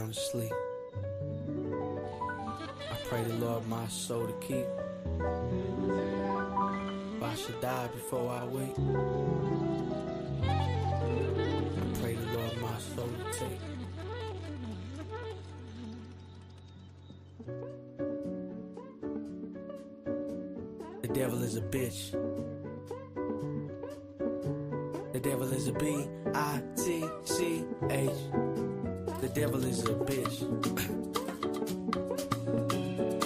sound asleep. I pray the Lord my soul to keep. If I should die before I wake, I pray the Lord my soul to take. The devil is a bitch. The devil is a B-I-T-C-H. The devil is a bitch.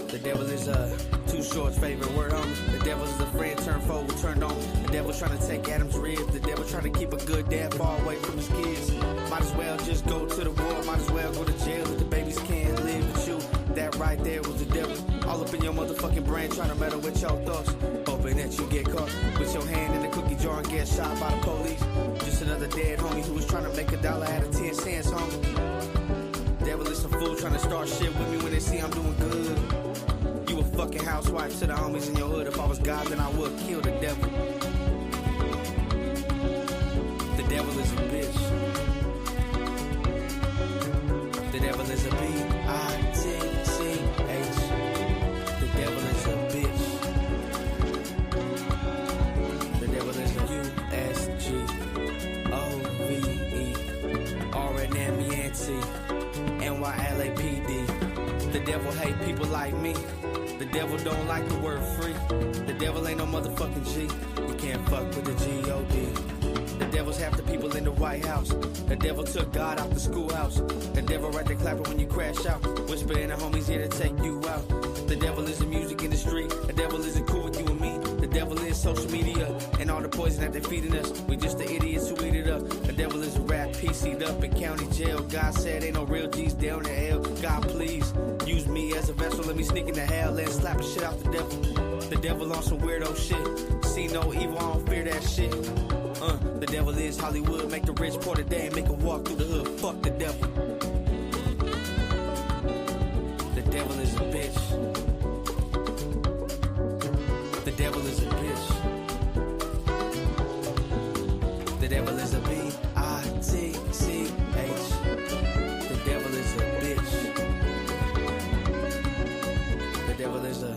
The devil is a Too Short's favorite word on me. The devil is a friend turned foe, turned on. The devil trying to take Adam's rib. The devil trying to keep a good dad far away from his kids. Might as well just go to the war. Might as well go to jail if the babies can't live with you. That right there was the devil. All up in your motherfucking brain trying to meddle with your thoughts. Hoping that you get caught with your hand in the cookie jar and get shot by the police. Just another dead homie who was trying to make $1 out of 10 cents, homie. Devil is some fool trying to start shit with me when they see I'm doing good. You a fucking housewife to the homies in your hood. If I was God, then I would kill the devil. The devil is a bitch. The devil is a B-I-T-C-H. The devil is a bitch. The devil is a U-S-G-O-V-E. R-N-M-E-N-T. N-Y-L-A-P-D. The devil hate people like me. The devil don't like the word free. The devil ain't no motherfucking G. You can't fuck with the G-O-D. The devil's half the people in the White House. The devil took God out the schoolhouse. The devil right there clapping when you crash out. Whisper in the homies here to take you out. The devil is the music industry. The devil isn't cool with you and me. The devil is social media and all the poison that they're feeding us. We just the idiots who eat it up. The devil is a rap PC'd up in county jail. God said ain't no real G's down the L. God please use me as a vessel. Let me sneak into hell and slap the shit out the devil. The devil on some weirdo shit. See no evil, I don't fear that shit. The devil is Hollywood. Make the rich poor today and make them walk through the hood. Fuck the devil. The devil is a bitch. The devil is a bitch. The devil is a B-I-T-C-H. The devil is a bitch. The devil is a...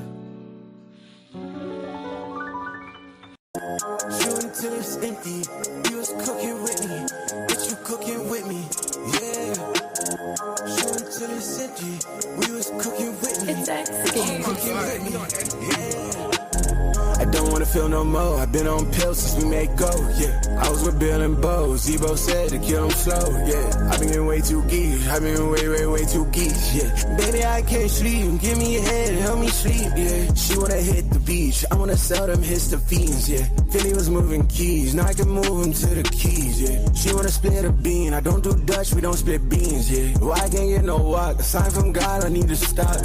Shooting till it's empty. You was cooking with me. Bitch, you cooking with me. Yeah. Shooting till it's empty. We was cooking with me. It's cooking with me. Yeah. I don't wanna feel no more. I've been on pills since we made go. Yeah. I was with Bill and Bo. Zebo said to kill him slow. Yeah. I've been getting way too geeked. I've been way too geeked. Yeah. Baby, I can't sleep. Give me your head, help me sleep. Yeah. She wanna hit the beach. I wanna sell them histophenes. Yeah. Philly was moving keys. Now I can move them to the keys. Yeah. She wanna split a bean. I don't do Dutch. We don't split beans. Yeah. Why I can't get no walk? A sign from God. I need to stop.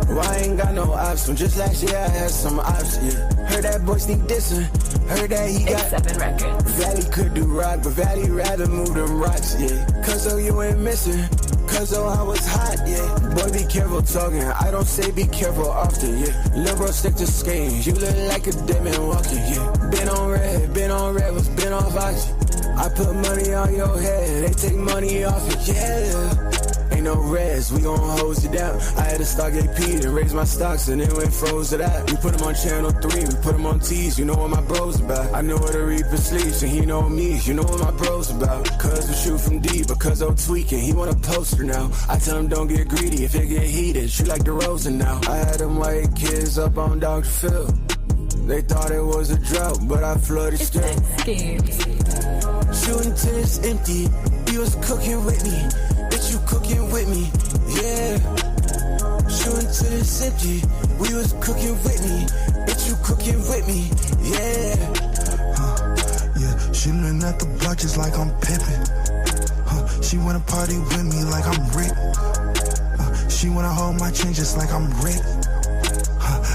Why I ain't got no ops? From just last year I had some ops. Yeah. Heard that boy sneak dissing. Heard that he got 7 records. Valley could do rock, but Valley rather move them rocks, yeah. Cause oh, you ain't missing. Cause oh, I was hot, yeah. Boy, be careful talking. I don't say be careful often, yeah. Lil' bro, stick to skating. You look like a dead man walking, yeah. Been on red, was been off oxy. I put money on your head, they take money off it, yeah. Ain't no rest, we gon' hose it down. I had to stock AP to raise my stocks and then went froze to that. We put them on channel 3, we put them on T's, you know what my bros about. I know where the Reaper sleeps and he know me, you know what my bros about. Cuz we shoot from deep, because I'm tweaking, he want a poster now. I tell him don't get greedy, if it get heated, shoot like DeRozan now. I had them white kids up on Dr. Phil. They thought it was a drought, but I flooded still. Shooting till it's empty, you was cooking with me. Bitch, you cooking with me, yeah. Shooting till it's empty, we was cooking with me. Bitch, you cooking with me, yeah. Yeah, shooting at the block just like I'm Pippin. She wanna party with me like I'm Rick. She wanna hold my chin just like I'm Rick.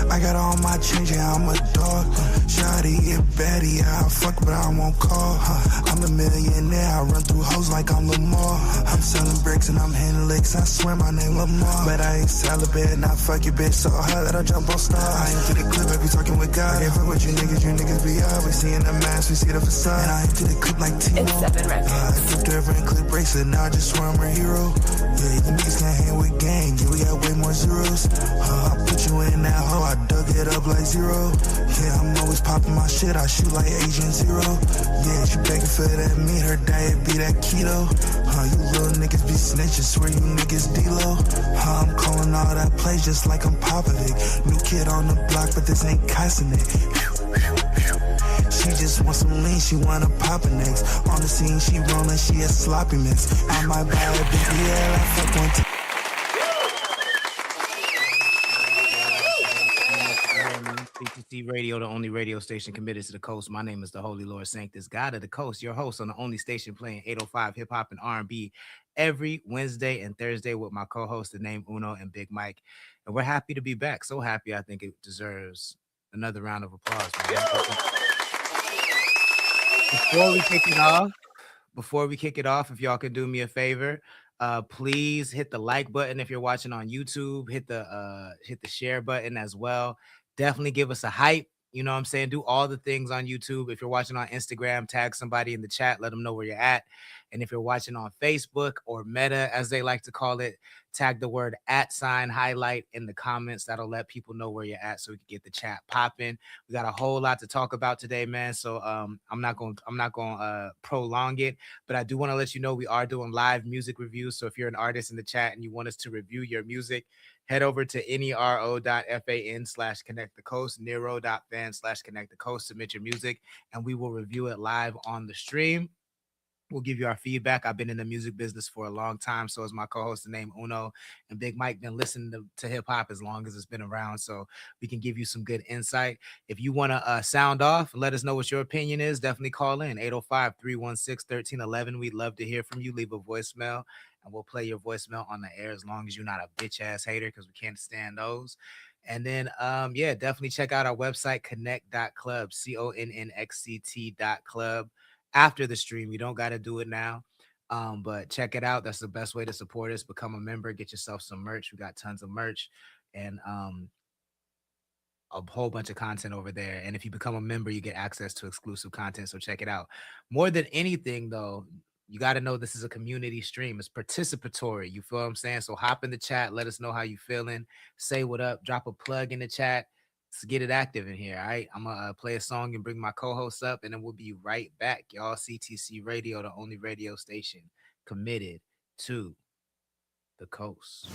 I got all my change, yeah, I'm a dog. Shawty, get baddie, yeah, I fuck, but I won't call. I'm a millionaire, I run through hoes like I'm Lamar. I'm selling bricks and I'm hitting licks, I swear my name Lamar. But I ain't celibate, not fuck your bitch, so hard that I jump on stars. I ain't to the clip, I be talking with God. I can't fuck with you niggas be out. We seeing the mask, we see the facade. And I ain't to the clip like Timo. It's 7 records. I flipped her and clip bracelet, now I just swear I'm a hero. Yeah, you niggas can't hang with gang, yeah, we got way more zeros. I put you in that hole, I dug it up like zero. Yeah, I'm always popping my shit, I shoot like Agent Zero. Yeah, she begging for that meat, her diet be that keto. You little niggas be snitching, swear you niggas D-Lo. I'm calling all that plays just like I'm Popovic. New kid on the block, but this ain't cussing it. She just wants some lean, she wanna pop a next. On the scene, she rollin', she a sloppy mix. I might buy a BBL, I fuck one time. CTC Radio, the only radio station committed to the coast. My name is the Holy Lord Sanctus, God of the Coast, your host on the only station playing 805 hip hop and R&B every Wednesday and Thursday with my co-hosts, the name Uno and Big Mike. And we're happy to be back. So happy, I think it deserves another round of applause. Before we kick it off, if y'all could do me a favor, please hit the like button. If you're watching on YouTube, hit the share button as well. Definitely give us a hype. You know what I'm saying? Do all the things on YouTube. If you're watching on Instagram, tag somebody in the chat, let them know where you're at. And if you're watching on Facebook or Meta, as they like to call it, tag the word @highlight in the comments. That'll let people know where you're at so we can get the chat popping. We got a whole lot to talk about today, man. So I'm not going to prolong it, but I do want to let you know we are doing live music reviews. So if you're an artist in the chat and you want us to review your music, head over to nero.fan/connectthecoast, nero.fan/connectthecoast, submit your music, and we will review it live on the stream. We'll give you our feedback. I've been in the music business for a long time. So is my co-host, the name Uno, and Big Mike been listening to hip hop as long as it's been around. So we can give you some good insight. If you want to sound off and let us know what your opinion is, definitely call in 805-316-1311. We'd love to hear from you. Leave a voicemail and we'll play your voicemail on the air as long as you're not a bitch ass hater, because we can't stand those. And then, definitely check out our website, connect.club, connect.club. After the stream, you don't got to do it now, but check it out. That's the best way to support us. Become a member, get yourself some merch. We got tons of merch and a whole bunch of content over there. And if you become a member, you get access to exclusive content, so check it out. More than anything though, you got to know this is a community stream. It's participatory, you feel what I'm saying? So hop in the chat, let us know how you feeling, say what up, drop a plug in the chat. Let's get it active in here. All right, I'm gonna play a song and bring my co-hosts up, and then we'll be right back, y'all. CTC Radio, the only radio station committed to the coast.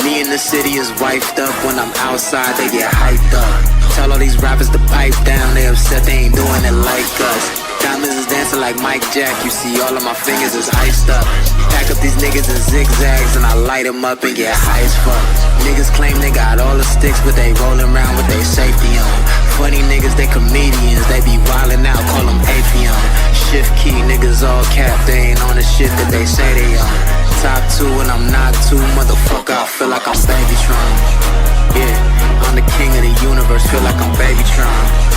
Me in the city is wifed up. When I'm outside, they get hyped up. Tell all these rappers to pipe down. They upset they ain't doing it like us. Diamonds is dancing like Mike Jack. You see all of my fingers is iced up. Pack up these niggas in zigzags and I light them up and get high as fuck. Niggas claim they got all the sticks, but they rolling around with their safety on. Funny niggas, they comedians. They be wildin' out, call them Apion. Shift key, niggas all cap. They ain't on the shit that they say they on. Top 2 and I'm not 2, motherfucker. I feel like I'm Babytron. Yeah, I'm the king of the universe. Feel like I'm Babytron.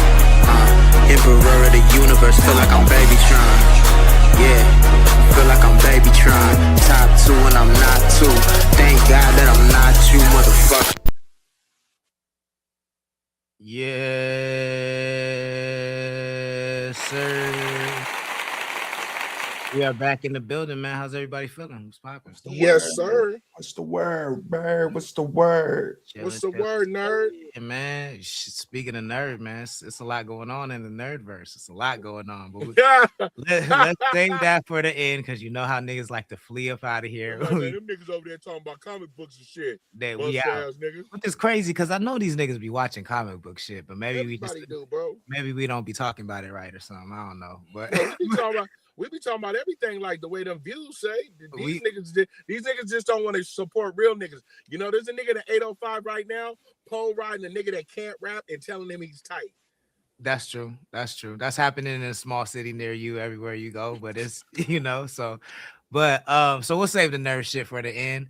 Emperor of the universe, feel like I'm Babytron. Yeah, feel like I'm Babytron. Top 2 and I'm not 2. Thank God that I'm not you, motherfucker. Yes, sir. We are back in the building, man. How's everybody feeling? What's popping? Yes, sir. What's the word, bird? What's the word? What's the word, nerd? Yeah, man. Speaking of nerd, man, it's a lot going on in the nerdverse. It's a lot going on, but let's save that for the end, because you know how niggas like to flee up out of here. Man, them niggas over there talking about comic books and shit. That we out. Which is crazy, because I know these niggas be watching comic book shit, but maybe everybody do, bro. Maybe we don't be talking about it right or something. I don't know, but we be talking about everything like the way them views say. These niggas just don't want to support real niggas. You know, there's a nigga at 805 right now, pole riding a nigga that can't rap and telling him he's tight. That's true. That's happening in a small city near you, everywhere you go. But it's, you know, so But so we'll save the nerd shit for the end.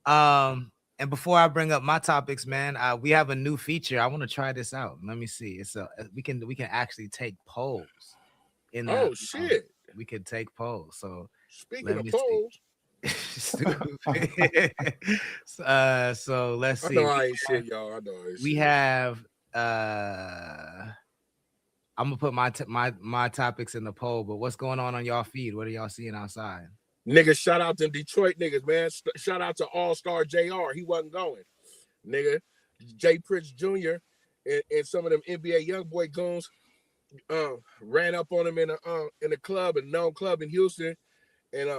And before I bring up my topics, man, we have a new feature. I want to try this out. Let me see. It's we can actually take polls in the, shit. We can take polls. So speaking of polls. So let's see. I know I ain't shit, y'all. I know I ain't we shit. have I'm gonna put my topics in the poll, but what's going on y'all feed? What are y'all seeing outside? Niggas, shout out to Detroit niggas, man. Shout out to All-Star JR. He wasn't going. Nigga, Jay Prince Jr. and some of them NBA young boy goons ran up on him in a club, a known club in Houston, and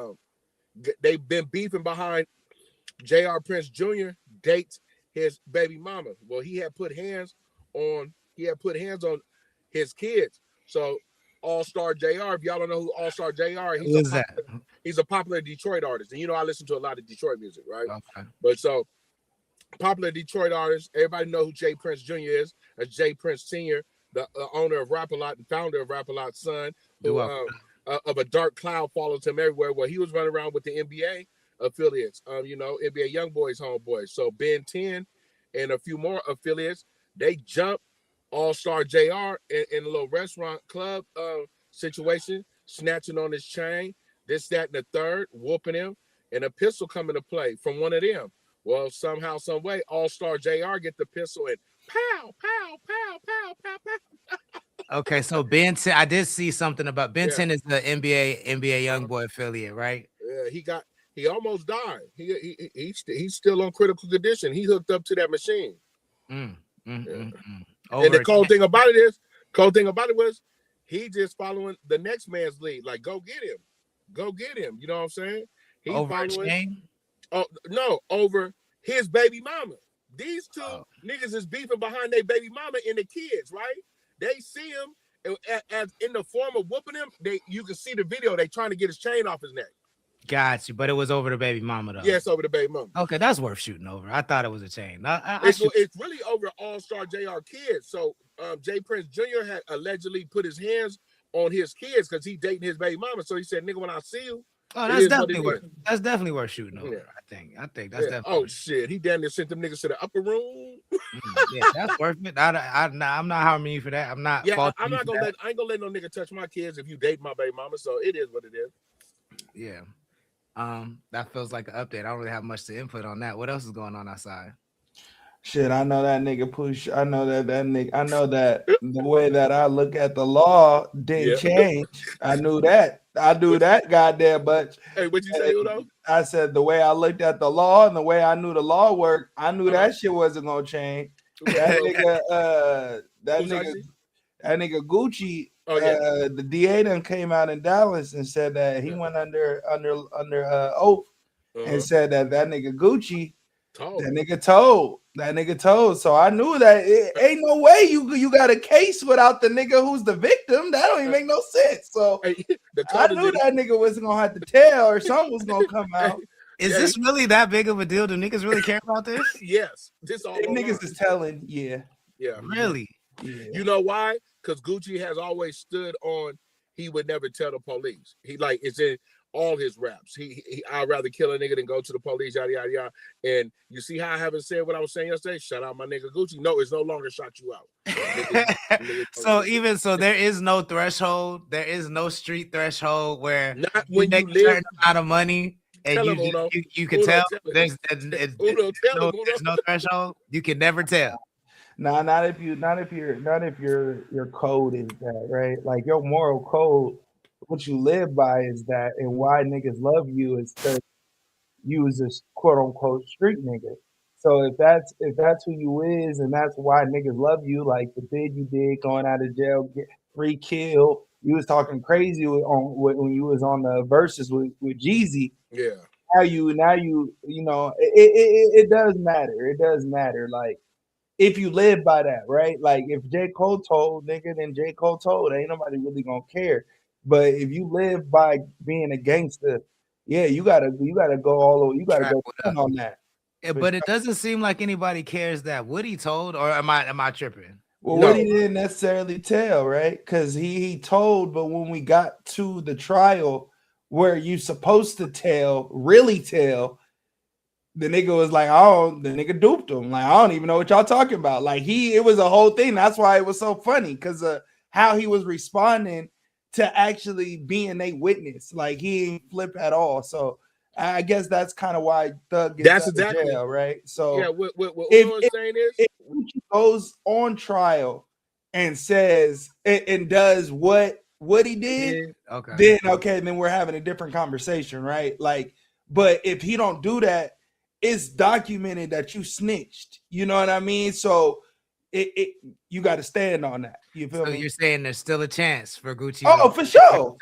they've been beefing behind J.R. Prince Jr. dates his baby mama. Well, he had put hands on his kids. So All-Star JR, if y'all don't know who All-Star JR is, he's a popular Detroit artist. And I listen to a lot of Detroit music, right? Okay. But so popular Detroit artist, everybody know who Jay Prince Jr. is. That's Jay Prince Sr., the owner of Rap-A-Lot and founder of Rap-A-Lot's son, who of a dark cloud follows him everywhere. Well, he was running around with the NBA affiliates, NBA Young Boys, homeboys. So Ben 10 and a few more affiliates, they jumped All-Star JR in a little restaurant club situation, snatching on his chain, this, that, and the third, whooping him, and a pistol coming to play from one of them. Well, somehow, some way, All-Star JR get the pistol and pow, pow, pow, pow, pow, pow. Okay, so Ben 10, I did see something about Ben 10 is the NBA Young Boy affiliate, right? Yeah, he almost died. He's still on critical condition. He hooked up to that machine. And the cold thing about it was he just following the next man's lead. Like, go get him. You know what I'm saying? He following. Oh no, over his baby mama. These two niggas is beefing behind their baby mama and the kids, right? They see him as in the form of whooping him. You can see the video. They trying to get his chain off his neck. Got you, but it was over the baby mama though. Yes, over the baby mama. Okay, that's worth shooting over. I thought it was a chain. It's really over All-Star JR kids. So Jay Prince Jr. had allegedly put his hands on his kids because he dating his baby mama. So he said, "Nigga, when I see you." Oh, that's definitely worth shooting over. Yeah. I think that's definitely. Oh shit, he damn near sent them niggas to the upper room. Yeah, that's worth it. I'm not harming you for that. I'm not. Yeah, I ain't gonna let no nigga touch my kids if you date my baby mama. So it is what it is. Yeah. That feels like an update. I don't really have much to input on that. What else is going on outside? Shit, I know that nigga push. I know that nigga. I know that the way that I look at the law didn't change. I knew that. I do that goddamn much. Hey, what'd you say, Udo? I said the way I looked at the law and the way I knew the law worked, I knew that shit wasn't gonna change. That nigga Gucci. The DA done came out in Dallas and said that he went under oath and said that nigga Gucci, that nigga told. So I knew that it ain't no way you got a case without the nigga who's the victim. That don't even make no sense. So I knew that nigga wasn't gonna have to tell or something was gonna come out. Is this really that big of a deal? Do niggas really care about this? Yes. This all niggas is telling. Yeah. Really? Yeah. You know why? Because Gucci has always stood on he would never tell the police. He it's in all his raps. He I'd rather kill a nigga than go to the police, yada yada yada. And you see how I haven't said what I was saying yesterday? Shout out my nigga Gucci. No, it's no longer shot you out. So there is no threshold. There is no street threshold where not when you make a certain amount of money and you can tell. There's no threshold. You can never tell. No, not if your code is that, right? Like your moral code, what you live by is that, and why niggas love you is because you was a quote unquote street nigga. So if that's who you is, and that's why niggas love you, like the bid you did, going out of jail, get free kill. You was talking crazy when you was on the verses with Jeezy. Yeah. Now you know it does matter. It does matter. Like, if you live by that, right? Like if J. Cole told, nigga, then J. Cole told. Ain't nobody really gonna care. But if you live by being a gangster, yeah, you gotta go all over. You gotta go on that. Yeah, but it doesn't seem like anybody cares that Woody told, or am I tripping? Well, Woody didn't necessarily tell, right? Because he told, but when we got to the trial, where you supposed to really tell, the nigga was like, oh, the nigga duped him. Like, I don't even know what y'all talking about. Like, it was a whole thing. That's why it was so funny, because of how he was responding to actually being a witness. Like, he ain't flip at all. So I guess that's kind of why Thug gets out of jail, right? So yeah, what Uno's saying is, if Gucci goes on trial and says and does what he did, then we're having a different conversation, right? Like, but if he don't do that, it's documented that you snitched. You know what I mean? So you got to stand on that. You feel me? You're saying there's still a chance for Gucci? Oh, for sure.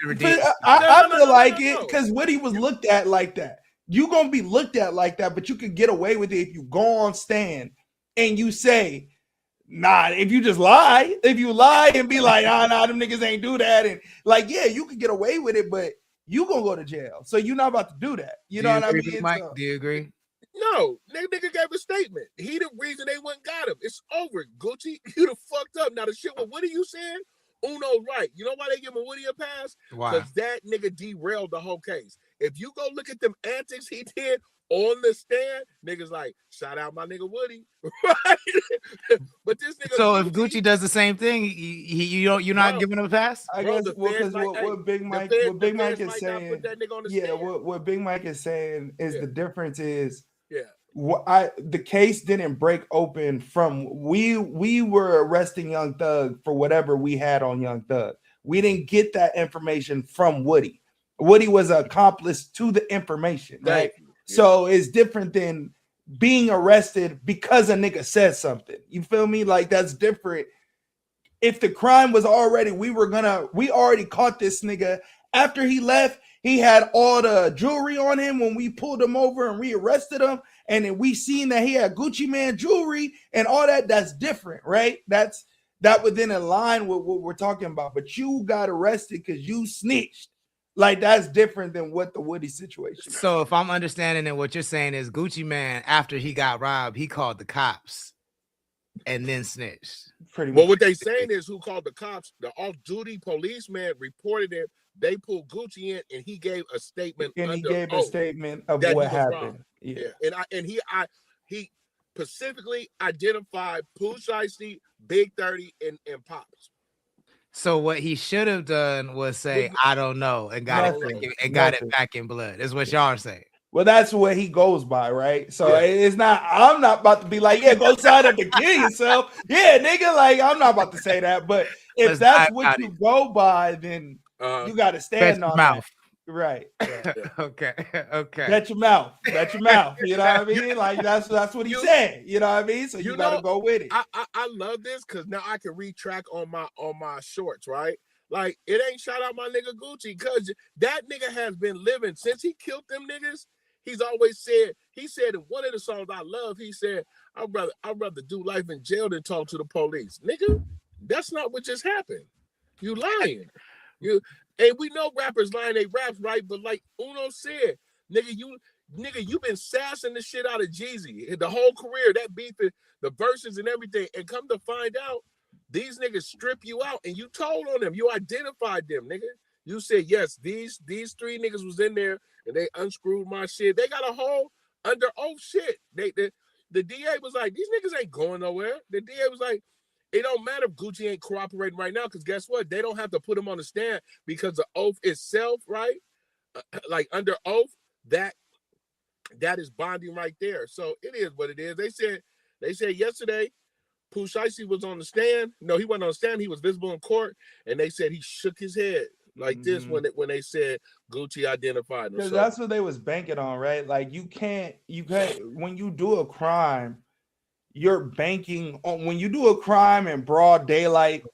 I feel like it, because Woody was looked at like that. You gonna be looked at like that, but you can get away with it if you go on stand and you say, nah, if you just lie, and be like, nah, them niggas ain't do that. And like, yeah, you can get away with it, but you gonna go to jail. So you're not about to do that. You know what I mean? Mike, do you agree? No, nigga gave a statement. He the reason they went got him. It's over, Gucci. You the fucked up. Now the shit with Woody you saying, Uno's right. You know why they give him Woody a pass? Why? Because that nigga derailed the whole case. If you go look at them antics he did on the stand, niggas like, shout out my nigga Woody. Right? But this nigga. So if Gucci does the same thing, you're not giving him a pass? I guess because what Big Mike is saying, what Big Mike is saying is the difference is, the case didn't break open from we were arresting Young Thug for whatever we had on Young Thug. We didn't get that information from Woody. Woody was an accomplice to the information, right? So it's different than being arrested because a nigga said something. You feel me? Like, that's different. If the crime was already, we already caught this nigga after he left. He had all the jewelry on him when we pulled him over and rearrested him. And then we seen that he had Gucci Man jewelry and all that. That's different, right? That within a line with what we're talking about. But you got arrested because you snitched. Like, that's different than what the Woody situation is. So if I'm understanding it, what you're saying is Gucci Man, after he got robbed, he called the cops and then snitched. Pretty much. Well, what they saying is who called the cops, the off-duty policeman reported it. They pulled Gucci in and he gave a statement. And he gave a statement of what happened. Yeah. And he specifically identified Pooh Shiesty, Big 30, and Pops. So what he should have done was say, I don't know, and got it back in blood. Is what y'all are saying. Well, that's what he goes by, right? So it's not, I'm not about to be like, yeah, go sign up to kill yourself. Yeah, nigga, like, I'm not about to say that. But if that's what you go by, then you got to stand on mouth. Right. Okay. Shut your mouth. You know what I mean? Like, that's what he said. You know what I mean? So you got to go with it. I love this because now I can retract on my shorts, right? Like, it ain't shout out my nigga Gucci, because that nigga has been living since he killed them niggas. He's always said, he said in one of the songs I love, he said, I'd rather do life in jail than talk to the police. Nigga, that's not what just happened. You lying. And we know rappers lying they raps, right? But like Uno said, nigga, you been sassing the shit out of Jeezy the whole career, that beef, the verses and everything. And come to find out, these niggas strip you out and you told on them. You identified them, nigga. You said, yes, these three niggas was in there and they unscrewed my shit. They got a whole under oath shit. The DA was like, these niggas ain't going nowhere. The DA was like, it don't matter if Gucci ain't cooperating right now, because guess what? They don't have to put him on the stand because the oath itself, right? Like under oath, that is bonding right there. So it is what it is. They said yesterday, Pooh Shiesty was on the stand. No, he wasn't on the stand. He was visible in court, and they said he shook his head like this when they said Gucci identified him. Because that's what they was banking on, right? Like you can't when you do a crime, you're banking on, when you do a crime in broad daylight,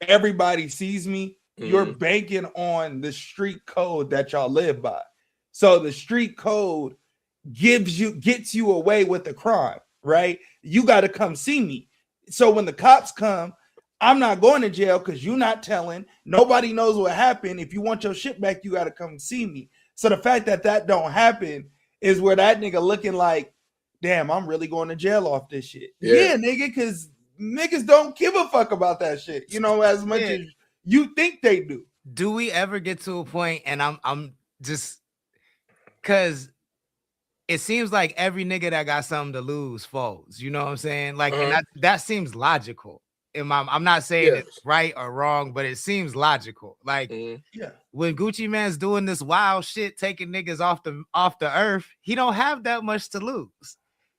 everybody sees me. You're banking on the street code that y'all live by. So the street code gets you away with the crime, right? You got to come see me. So when the cops come, I'm not going to jail because you're not telling. Nobody knows what happened. If you want your shit back, you got to come see me. So the fact that don't happen is where that nigga looking like, damn, I'm really going to jail off this shit. Yeah nigga, because niggas don't give a fuck about that shit, you know, as much as you think they do. Do we ever get to a point, and I'm just because it seems like every nigga that got something to lose folds. You know what I'm saying? Like, and that seems logical. I'm not saying it's right or wrong, but it seems logical. Like, when Gucci Mane's doing this wild shit, taking niggas off the earth, he don't have that much to lose.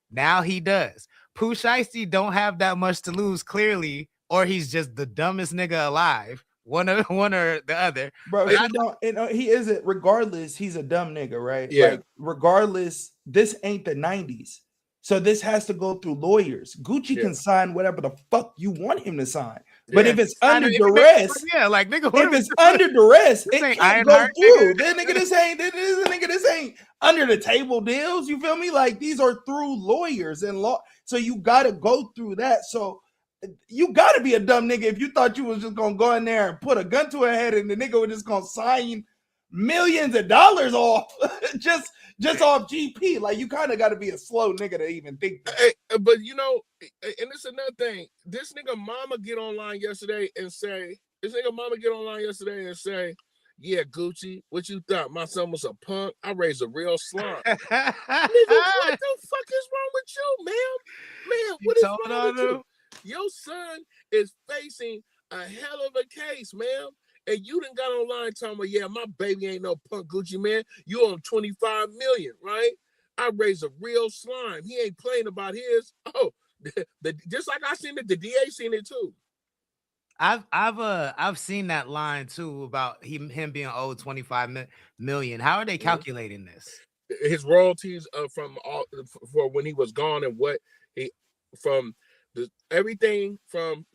Now he does. Pooh Shiesty don't have that much to lose, clearly, or he's just the dumbest nigga alive. One or the other. Bro, he isn't. Regardless, he's a dumb nigga, right? Yeah. Like, regardless, this ain't the 90s. So this has to go through lawyers. Gucci can sign whatever the fuck you want him to sign. But if it's under duress, like nigga, if it's under duress, it can't go through. This ain't under the table deals. You feel me? Like, these are through lawyers and law. So you gotta go through that. So you gotta be a dumb nigga if you thought you was just gonna go in there and put a gun to her head and the nigga was just gonna sign millions of dollars off just off GP. Like, you kind of got to be a slow nigga to even think that. Hey, but you know, and it's another thing. This nigga mama get online yesterday and say, yeah, Gucci, what you thought? My son was a punk? I raised a real slime. Nigga, what the fuck is wrong with you, ma'am? Man, what is wrong with you? Your son is facing a hell of a case, ma'am. And you done got online talking about, yeah, my baby ain't no punk Gucci man. You own $25 million, right? I raised a real slime. He ain't playing about his. Oh, just like I seen it, the DA seen it too. I've seen that line too about him being owed $25 million. How are they calculating this? His royalties from for when he was gone and what he from everything from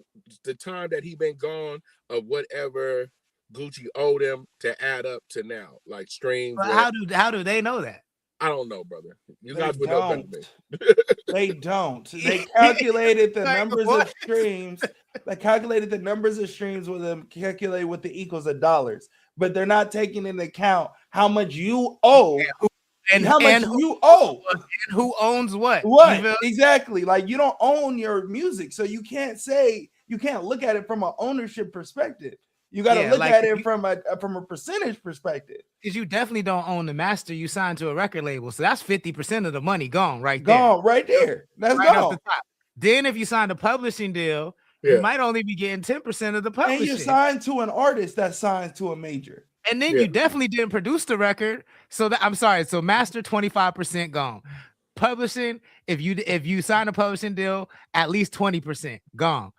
the time that he been gone of whatever Gucci owed him to add up to now, like streams. How do they know that? I don't know, brother. You guys would know better than me. They don't. They calculated the numbers of streams. They calculated the numbers of streams with them, calculate with the equals of dollars, but they're not taking into account how much you owe. And how much you owe, and who owns what? What exactly? Like, you don't own your music, so you can't look at it from an ownership perspective. You got to look at it from a percentage perspective. Because you definitely don't own the master. You signed to a record label, so that's 50% of the money gone right there. That's right gone. Off the top. Then if you signed a publishing deal, you might only be getting 10% of the publishing. And you signed to an artist that signs to a major. And then you definitely didn't produce the record. So so master 25% gone. Publishing, if you sign a publishing deal, at least 20% gone.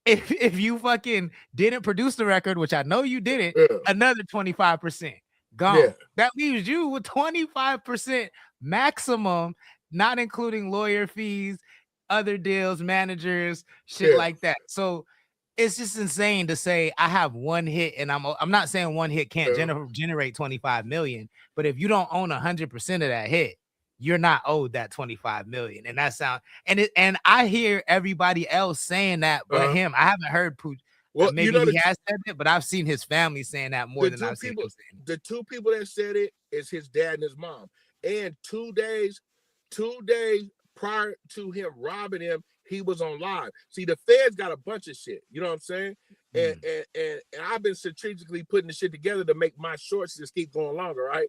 If you fucking didn't produce the record, which I know you didn't, another 25% gone. Yeah. That leaves you with 25% maximum, not including lawyer fees, other deals, managers, shit like that. So it's just insane to say I have one hit, and I'm not saying one hit can't generate 25 million, but if you don't own 100% of that hit, you're not owed that 25 million. And that sound and I hear everybody else saying that, but him. I haven't heard Pooch. Well, maybe he has said it, but I've seen his family saying that more than I've seen him saying it. The two people that said it is his dad and his mom. And 2 days prior to him robbing him, he was on live. See, the feds got a bunch of shit. You know what I'm saying? And I've been strategically putting the shit together to make my shorts just keep going longer, right?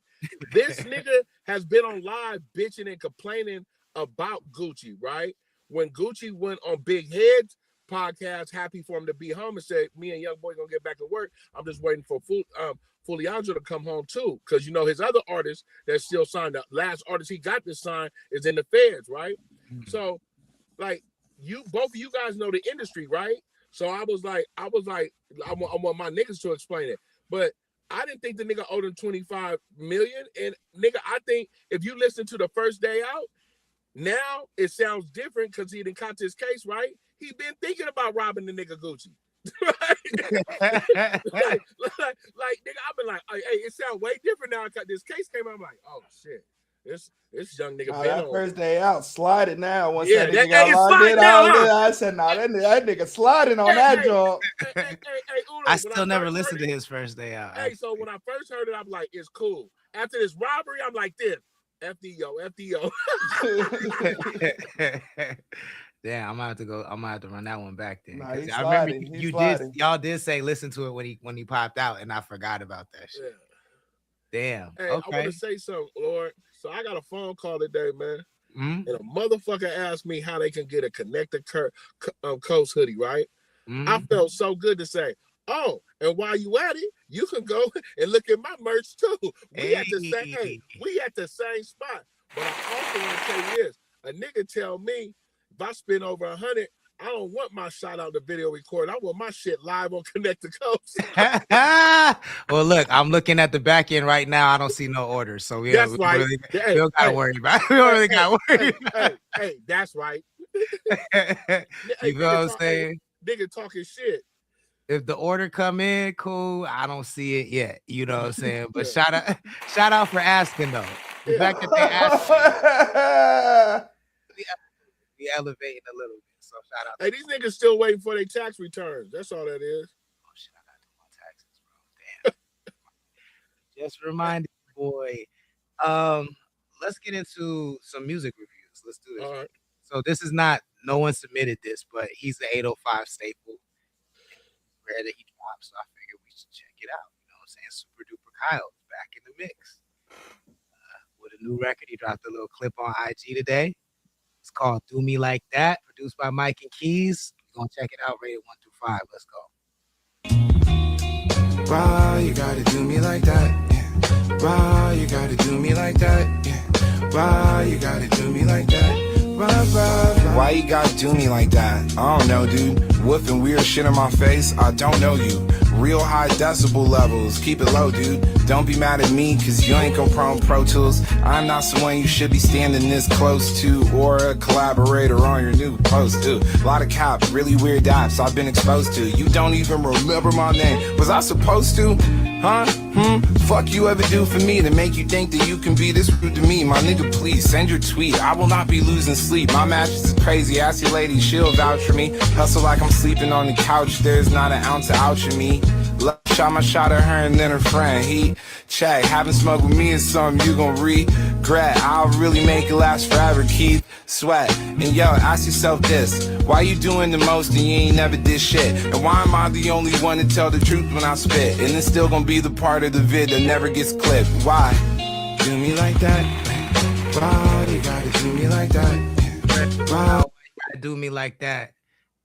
This nigga has been on live bitching and complaining about Gucci, right? When Gucci went on Big Head's podcast, happy for him to be home, and said, me and Young Boy gonna get back to work. I'm just waiting for Fuliandro to come home too. Because, you know, his other artist that's still signed, the last artist he got to sign is in the feds, right? So, like, both of you guys know the industry, right? So I was like, I want my niggas to explain it. But I didn't think the nigga owed him 25 million. And nigga, I think if you listen to the first day out, now it sounds different because he didn't caught this case, right? He been thinking about robbing the nigga Gucci. like, nigga, I've been like, hey, it sounds way different now. This case came out, I'm like, oh shit. This young nigga been that on. First day out, sliding now. Once that nigga got locked in, I said, nah, that nigga sliding on that job. I still never listened to his first day out. Hey, so when I first heard it, I'm like, it's cool. After this robbery, I'm like, this. FDO. Damn, I'm gonna have to run that one back then. Nah, I remember y'all did say listen to it when he popped out, and I forgot about that shit. Damn. Hey, Okay. I want to say something, Lord. So I got a phone call today, man. Mm-hmm. And a motherfucker asked me how they can get a Coast hoodie, right? Mm-hmm. I felt so good to say, oh, and while you at it, you can go and look at my merch too. We at the same spot. But I also want to tell you this. A nigga tell me if I spend over 100, I don't want my shout out to video record. I want my shit live on Connect the Coast. Well, look, I'm looking at the back end right now. I don't see no orders. So we don't gotta worry about it. We don't really gotta worry about it. Hey, that's right. You know what I'm saying? Nigga talking shit. If the order come in, cool. I don't see it yet. You know what I'm saying? But shout out for asking though. The fact that they asked, we elevating a little bit. So shout out. Hey, these niggas still waiting for their tax returns. That's all that is. Oh shit, I gotta do my taxes, bro. Damn. Just reminded, boy. Let's get into some music reviews. Let's do this. All right. So this is not, no one submitted this, but he's the 805 staple. Rare that he dropped, so I figured we should check it out. You know what I'm saying? Super Duper Kyle's back in the mix. With a new record, he dropped a little clip on IG today. It's called Do Me Like That, produced by Mike and Keys. We're going to check it out, rated 1 through 5. Let's go. Why you gotta do me like that? Yeah. Why you gotta do me like that? Yeah. Why you gotta do me like that? Why you gotta do me like that? I don't know, dude. Woofing weird shit in my face, I don't know you. Real high decibel levels, keep it low, dude. Don't be mad at me, cause you ain't gon' Pro Tools. I'm not someone you should be standing this close to, or a collaborator on your new post, dude. A lot of cap, really weird apps I've been exposed to. You don't even remember my name. Was I supposed to? Huh? Fuck you ever do for me to make you think that you can be this rude to me? My nigga, please send your tweet. I will not be losing sleep. My mattress is crazy. Ask your lady, she'll vouch for me. Hustle like I'm sleeping on the couch. There's not an ounce of ouch in me. Shot my shot at her and then her friend. He check, having smoked with me is something you gon' regret. I'll really make it last forever, Keith Sweat. And yo, ask yourself this: why you doing the most and you ain't never did shit? And why am I the only one to tell the truth when I spit? And it's still gonna be the part of the vid that never gets clipped. Why? Do me like that? Why you gotta do me like that? Why you gotta do me like that?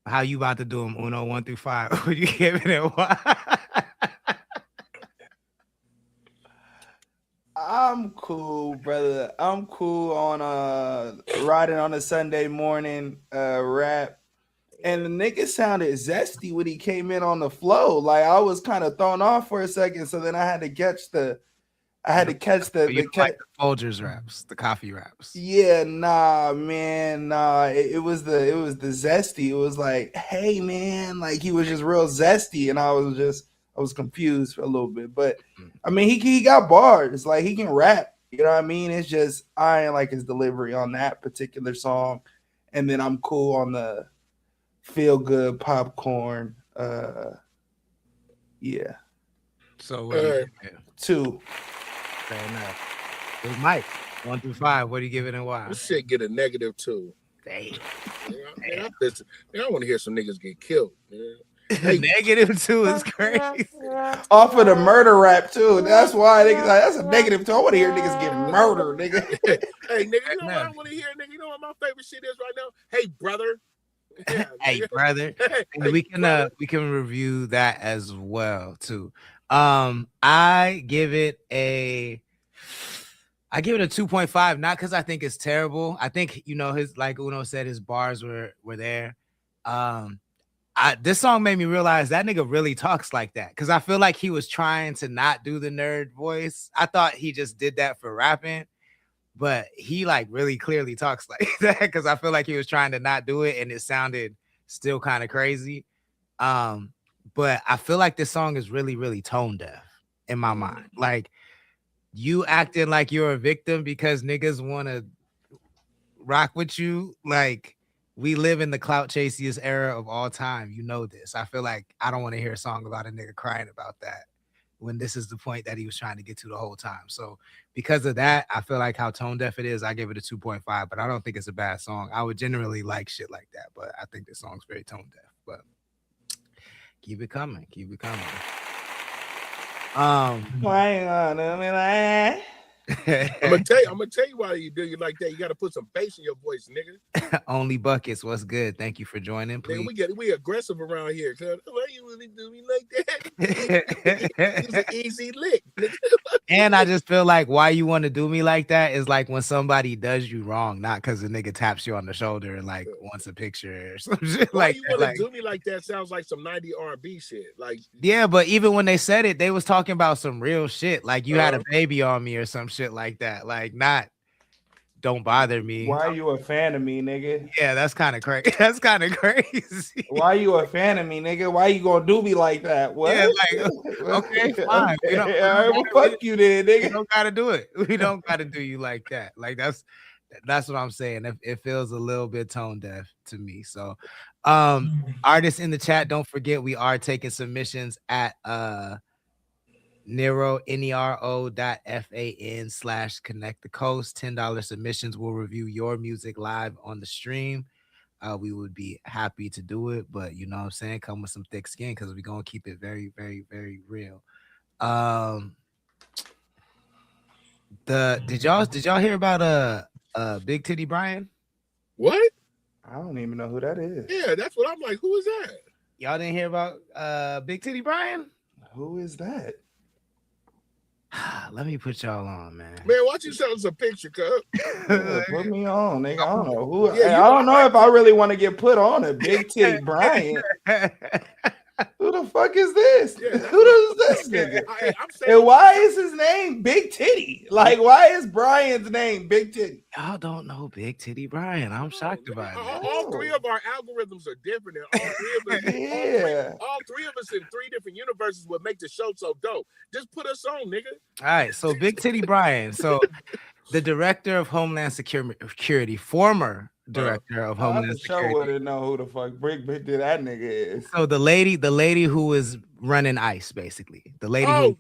How you about to do them? 1 through 5. What you giving it? Why? I'm cool, brother. I'm cool on riding on a Sunday morning rap. And the nigga sounded zesty when he came in on the flow. Like I was kind of thrown off for a second, so then I had to catch the like the Folgers raps, the coffee raps. Yeah, nah, man, nah. It was the zesty. It was like, hey man, like he was just real zesty, and I was confused for a little bit. But I mean, he got bars. Like he can rap. You know what I mean? It's just I ain't like his delivery on that particular song. And then I'm cool on the feel good popcorn. Yeah. So 2. Fair enough. It's Mike. 1 through 5. What are you giving and why? This shit get a -2. Damn. I want to hear some niggas get killed, man. Hey. -2 is crazy. Off of the murder rap too. That's why niggas like that's a -2. I want to hear niggas get murdered, nigga. Hey, nigga, you know what I want to hear, nigga? You know what my favorite shit is right now? Hey, brother. Yeah, hey, brother. Hey, we can review that as well too. I give it a 2.5, not because I think it's terrible. I think, you know, his, like Uno said, his bars were there. This song made me realize that nigga really talks like that, because I feel like he was trying to not do the nerd voice. I thought he just did that for rapping, but he like really clearly talks like that, because I feel like he was trying to not do it and it sounded still kind of crazy. But I feel like this song is really, really tone deaf in my mind. Like, you acting like you're a victim because niggas want to rock with you. Like, we live in the clout chasiest era of all time. You know this. I feel like I don't want to hear a song about a nigga crying about that when this is the point that he was trying to get to the whole time. So because of that, I feel like how tone deaf it is, I give it a 2.5, but I don't think it's a bad song. I would generally like shit like that, but I think this song's very tone deaf. But keep it coming. Keep it coming. I ain't gonna do me like I'm gonna tell you why you do you like that. You got to put some bass in your voice, nigga. Only Buckets, what's good? Thank you for joining. Please. Nigga, we aggressive around here. Why you really do me like that? It's an easy lick, nigga. And I just feel like why you want to do me like that is like when somebody does you wrong, not because the nigga taps you on the shoulder and like wants a picture or some shit Why like you that. want to do me like that? Sounds like some 90 R&B shit. Like, yeah, but even when they said it, they was talking about some real shit. Like you had a baby on me or some shit like that. Like not don't bother me. Why are you a fan of me, nigga? Yeah, that's kind of crazy. That's kind of crazy. Why you a fan of me, nigga? Why you gonna do me like that? What? Yeah, like, okay, fine. Fuck you then, nigga. We don't gotta do it. We don't gotta do you like that. Like that's what I'm saying. It feels a little bit tone deaf to me. So artists in the chat, don't forget we are taking submissions at nero.fan/connectthecoast. $10 submissions will review your music live on the stream. We would be happy to do it, but you know what I'm saying, come with some thick skin because we're gonna keep it very, very, very real. Did y'all hear about Big Titty Brian? What? I don't even know who that is. Yeah, that's what I'm like. Who is that? Y'all didn't hear about Big Titty Brian? Who is that? Let me put y'all on, man. Man, why don't you send us a picture, cuz? Yeah, put me on, nigga. I don't know who. Yeah, I don't know if I really want to get put on a Big Titty Brian. Who the fuck is this? Yeah, who is this nigga? And why is his name Big Titty? Like, why is Brian's name Big Titty? Y'all don't know Big Titty Brian. I'm shocked about it. All three of our algorithms are different. And all three of us, all three of us in three different universes would make the show so dope. Just put us on, nigga. All right, so Big Titty Brian. So the director of Homeland Security, former director of Homeland Security. I wouldn't know who the fuck Big that nigga is. So the lady who was running ICE, basically. The lady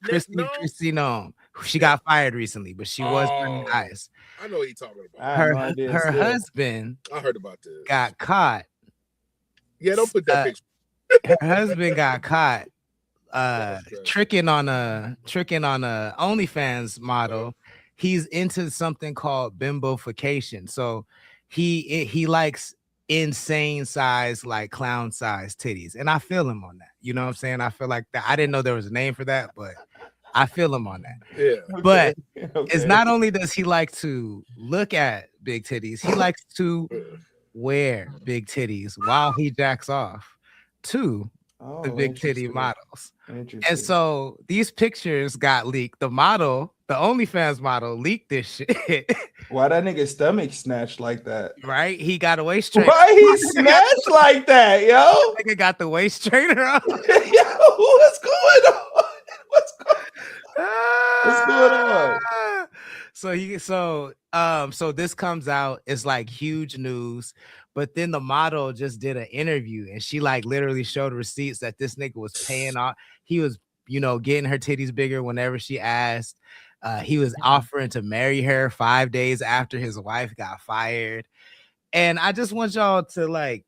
Christy Nome. She got fired recently, but she was running ICE. I know what you're talking about. Her husband, I heard about this, got caught. Yeah, don't put that picture. Her husband got caught tricking on a OnlyFans model. He's into something called bimbofication. So he likes insane size, like clown size titties. And I feel him on that. You know what I'm saying? I feel like that. I didn't know there was a name for that, but I feel him on that. Yeah. But it's not only does he like to look at big titties, he likes to wear big titties while he jacks off to the big titty models. And so these pictures got leaked. The model, the OnlyFans model, leaked this shit. Why that nigga stomach snatched like that? Right? He got a waist trainer. Why he snatched like that, yo? Nigga got the waist trainer on. Yo, what's going on? What's going on? So this comes out, it's like huge news. But then the model just did an interview and she like literally showed receipts that this nigga was paying off. He was, getting her titties bigger whenever she asked. He was offering to marry her 5 days after his wife got fired. And I just want y'all to like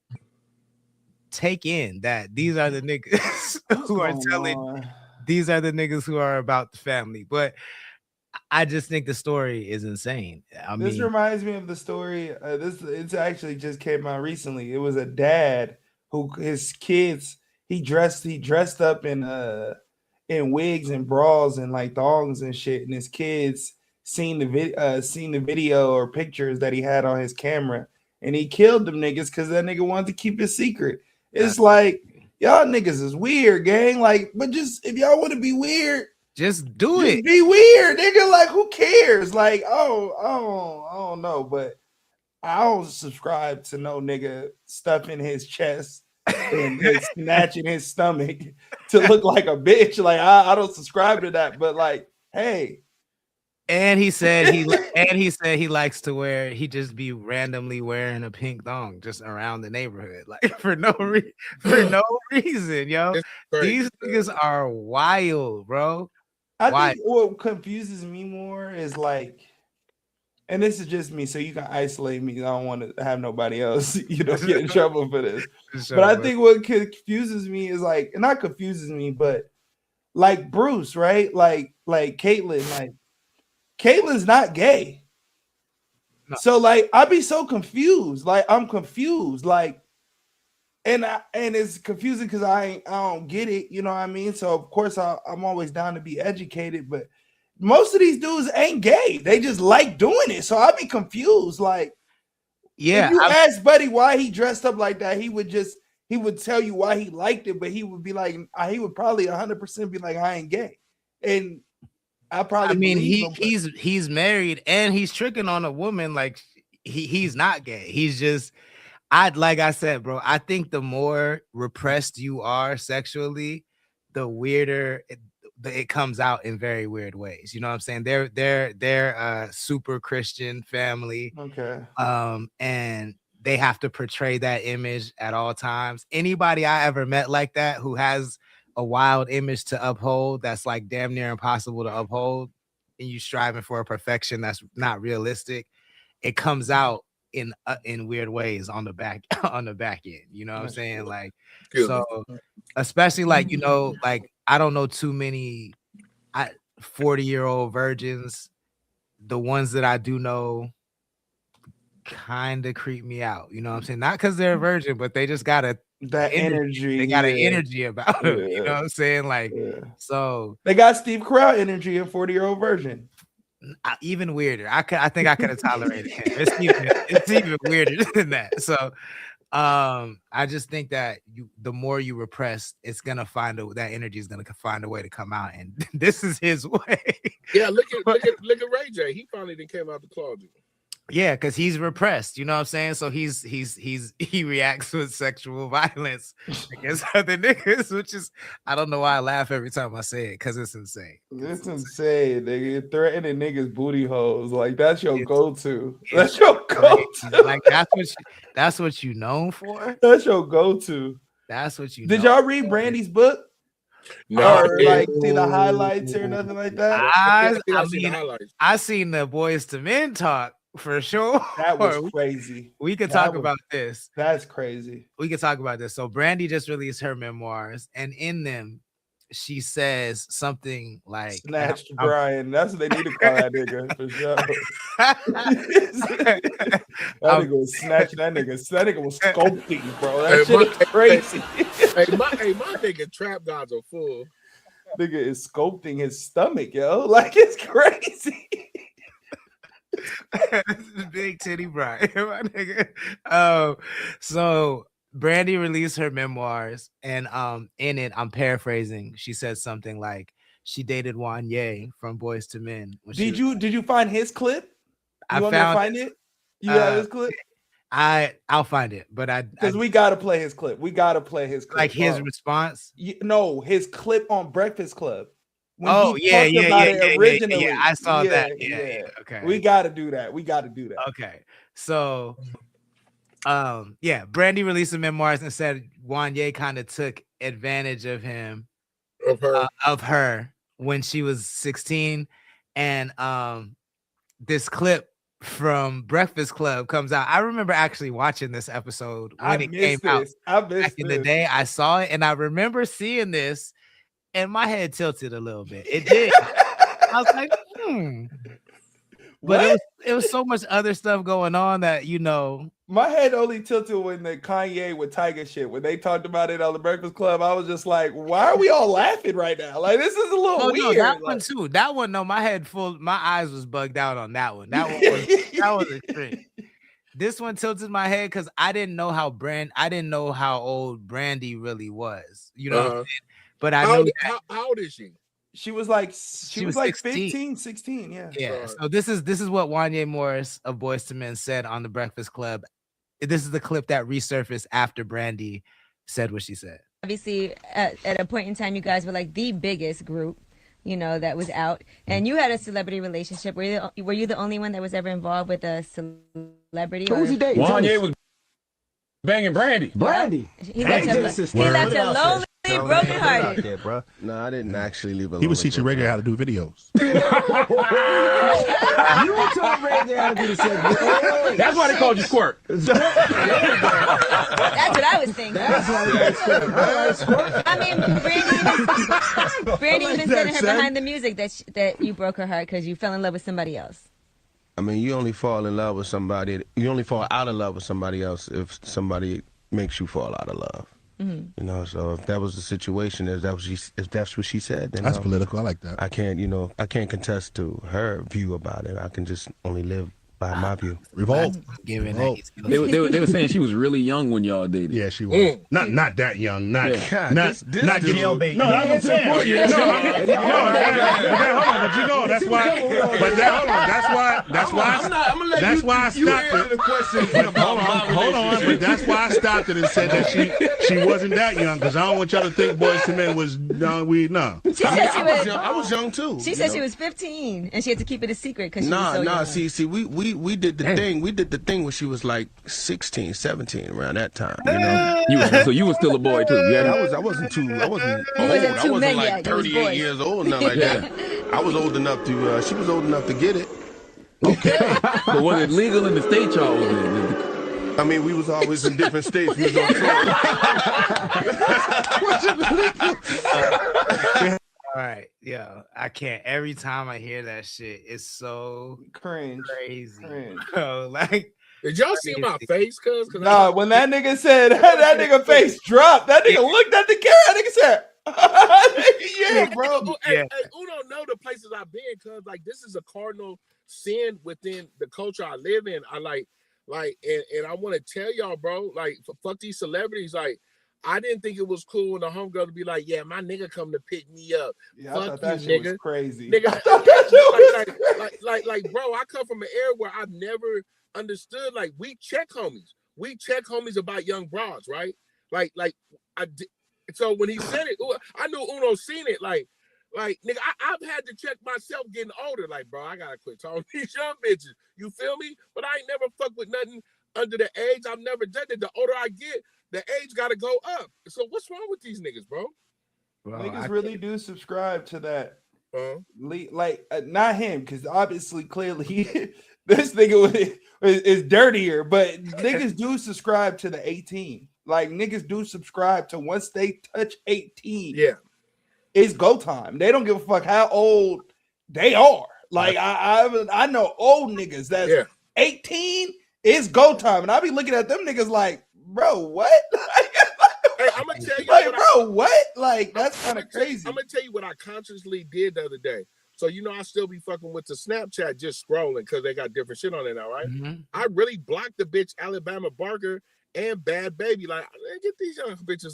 take in that these are the niggas who are telling, these are the niggas who are about the family. But I just think the story is insane. This reminds me of the story. It actually just came out recently. It was a dad who his kids he dressed up in wigs and bras and like thongs and shit, and his kids seen the video or pictures that he had on his camera, and he killed them niggas because that nigga wanted to keep his secret. It's like y'all niggas is weird, gang. Like, but just if y'all want to be weird. Just do it. Be weird, nigga. Like, who cares? Like, I don't know, but I don't subscribe to no nigga stuffing his chest and snatching his stomach to look like a bitch. Like, I don't subscribe to that. But like, hey. And he said he likes to wear. He just be randomly wearing a pink thong just around the neighborhood, like for no reason, yo. These niggas are wild, bro. I think what confuses me more is like, and this is just me, so you can isolate me. I don't want to have nobody else, get in trouble for this. Sure, but I think what confuses me is like, and not confuses me, but like Bruce, right? Like Caitlyn, like Caitlin's not gay. No. So like I'd be so confused. Like I'm confused. Like and it's confusing because I don't get it, you know what I mean? So of course I'm always down to be educated, but most of these dudes ain't gay. They just like doing it. So I'd be confused. Like, yeah, if you ask Buddy why he dressed up like that, he would tell you why he liked it, but he would be like, he would probably 100% be like, I ain't gay. And I mean, he's married and he's tricking on a woman. Like he's not gay. He's just, like I said, bro, I think the more repressed you are sexually, the weirder it comes out in very weird ways. You know what I'm saying? They're a super Christian family. Okay. And they have to portray that image at all times. Anybody I ever met like that who has a wild image to uphold that's like damn near impossible to uphold, and you striving for a perfection that's not realistic, it comes out in weird ways on the back end. You know what I'm saying? Like, so especially like, you know, like I don't know too many 40-year-old virgins. The ones that I do know kind of creep me out. You know what I'm saying? Not because they're a virgin, but they just got that energy. They got an energy about them. You know what I'm saying? Like, so they got Steve Carell energy in 40-year-old virgin. Even weirder. I think I could have tolerated him. It's even weirder than that. So I just think that the more you repress, it's gonna that energy is gonna find a way to come out, and this is his way. Yeah, look at Ray J. He finally came out the closet. Yeah, because he's repressed, you know what I'm saying? So he reacts with sexual violence against other niggas, which is, I don't know why I laugh every time I say it, because it's insane. It's insane. They threatening niggas booty holes. Like that's your go-to. That's your go-to. Like that's what you known for? That's your go-to. That's what you Did y'all read Brandy's book? No, or like see the highlights or nothing like that? I seen the Boys to Men talk. For sure. That was crazy. We could talk about this. That's crazy. We could talk about this. So Brandy just released her memoirs, and in them, she says something like Snatched Brian. That's what they need to call that nigga for sure. That nigga was snatching that nigga. That nigga was sculpting, bro. That shit is crazy. My nigga trap gods are full. Nigga is sculpting his stomach, yo. Like it's crazy. Big titty Brian, my nigga. So Brandy released her memoirs, and in it, I'm paraphrasing, she said something like she dated Wanye from Boys to Men. Did you find his clip? I find it. You got his clip? I'll find it, but because we gotta play his clip. We gotta play his clip. Like his response? No, his clip on Breakfast Club. Yeah. I saw that. Yeah. Okay. We got to do that. Okay. So, Brandy released some memoirs and said Wanye kind of took advantage of him, of her when she was 16, and this clip from Breakfast Club comes out. I remember actually watching this episode when it came out back in the day. I saw it, and I remember seeing this. And my head tilted a little bit. It did. I was like, But it was so much other stuff going on that, you know. My head only tilted when the Kanye with Tiger shit, when they talked about it on the Breakfast Club. I was just like, why are we all laughing right now? Like, this is a little weird. No, that one too. That one, no, my head full, my eyes was bugged out on that one. That was a trick. This one tilted my head because I didn't know how old Brandy really was. You know what I'm saying? But I know how old is she? She was like 15, 16. Yeah. Yeah. So this is what Wanye Morris of Boys to Men said on the Breakfast Club. This is the clip that resurfaced after Brandy said what she said. Obviously, at a point in time, you guys were like the biggest group, you know, that was out, and you had a celebrity relationship. Were you the only one that was ever involved with a celebrity? Who was he dating? Wanye was banging Brandy. He's at your lonely be brokenhearted. There, bro. No, I didn't actually leave alone. He was teaching Ray how to do videos. You told Ray how to do the segment. That's why they called you Squirt. That's what I was thinking. I mean, Brandy even said in her behind the music that you broke her heart because you fell in love with somebody else. I mean, you only fall in love with somebody. You only fall out of love with somebody else if somebody makes you fall out of love. Mm-hmm. You know, so if that was the situation, if that's what she said, then That's political. I like that. I can't contest to her view about it. I can just only live by my view. Revolt. Giving Revolt. They were saying she was really young when y'all dated. Yeah, she was. Not that young. Not this jailbait. No, that's what I'm saying. Hold on, but you know that's why. But that's why. That's why I stopped it. Hold on. But that's why I stopped it and said that she wasn't that young because I don't want y'all to think Boyz II Men was no. She said I was young too. She said she was 15 and she had to keep it a secret because she was so young. See, we did the thing. We did the thing when she was like 16, 17, around that time. You know? So you were still a boy too. Yeah, I wasn't old. I wasn't like 38 years old, nothing like that. I was old enough to. She was old enough to get it. Okay. But was it legal in the state y'all was in? I mean, we was always in different states. We was on tour. All right, yo, I can't. Every time I hear that shit, it's so crazy. Bro, like, did y'all see my face, cuz? Nah, when that nigga said that nigga face dropped, that nigga looked at the camera. That nigga said, "Yeah, bro." Hey, Uno know the places I've been, cuz like this is a cardinal sin within the culture I live in. I like, and I want to tell y'all, bro, like, fuck these celebrities, like. I didn't think it was cool when the homegirl to be like, "Yeah, my nigga come to pick me up." Yeah, fuck I thought that you, shit nigga. was crazy. Nigga, like, bro, I come from an era where I've never understood. Like, we check homies about young broads, right? So when he said it, I knew Uno seen it. Like, nigga, I've had to check myself getting older. Like, bro, I gotta quit talking to these young bitches. You feel me? But I ain't never fucked with nothing under the age. I've never done it. The older I get, the age got to go up. So what's wrong with these niggas, bro? Niggas really do subscribe to that. Not him, because obviously, clearly, this nigga is dirtier. But niggas do subscribe to the 18. Like, niggas do subscribe to once they touch 18. Yeah, it's go time. They don't give a fuck how old they are. Like, I know old niggas that's 18. It's go time, and I be looking at them niggas like, bro, what? Hey, I'm gonna tell you, like, bro, what? Like, that's kind of crazy. I'm gonna tell you what I consciously did the other day. So I still be fucking with the Snapchat, just scrolling because they got different shit on it now, right? Mm-hmm. I really blocked the bitch Alabama Barker and Bad Baby. Like, get these young bitches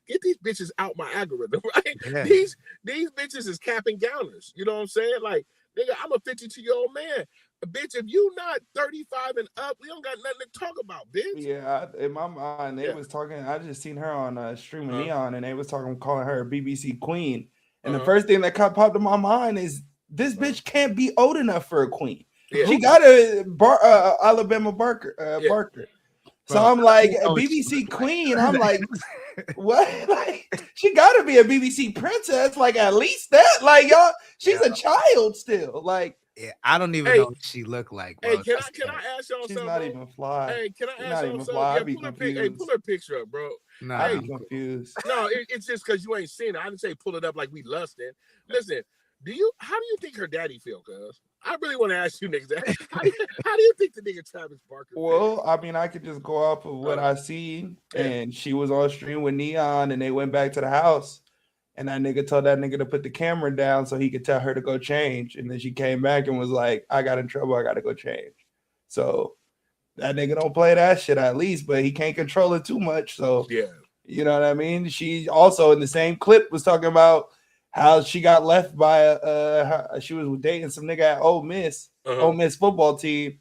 get these bitches out my algorithm, right? Yeah. These bitches is capping gowners. You know what I'm saying? Like, nigga, I'm a 52-year-old man. Bitch, if you not 35 and up, we don't got nothing to talk about, bitch. Yeah, in my mind, they was talking. I just seen her on Stream with Neon, and they was calling her a BBC queen. And the first thing that popped in my mind is this bitch can't be old enough for a queen. Yeah. She got a Alabama Barker. So I'm like, a BBC queen. I'm like, what? Like, she got to be a BBC princess. Like, at least that. Like, y'all, she's a child still. Like. Yeah, I don't even know what she look like, bro. Hey, can I ask y'all something? She's not even fly. Hey, can I ask y'all something? Yeah, pull her picture up, bro. Nah, I'm confused. No, it's just because you ain't seen it. I didn't say pull it up like we lusting. Listen, how do you think her daddy feel, cuz? I really want to ask you niggas that. How do you think the nigga Travis Barker Well, I mean, I could just go off of what I seen, and she was on Stream with Neon, and they went back to the house. And that nigga told that nigga to put the camera down so he could tell her to go change. And then she came back and was like, I got in trouble. I got to go change. So that nigga don't play that shit at least, but he can't control it too much. So, you know what I mean? She also in the same clip was talking about how she got left by she was dating some nigga at Ole Miss football team.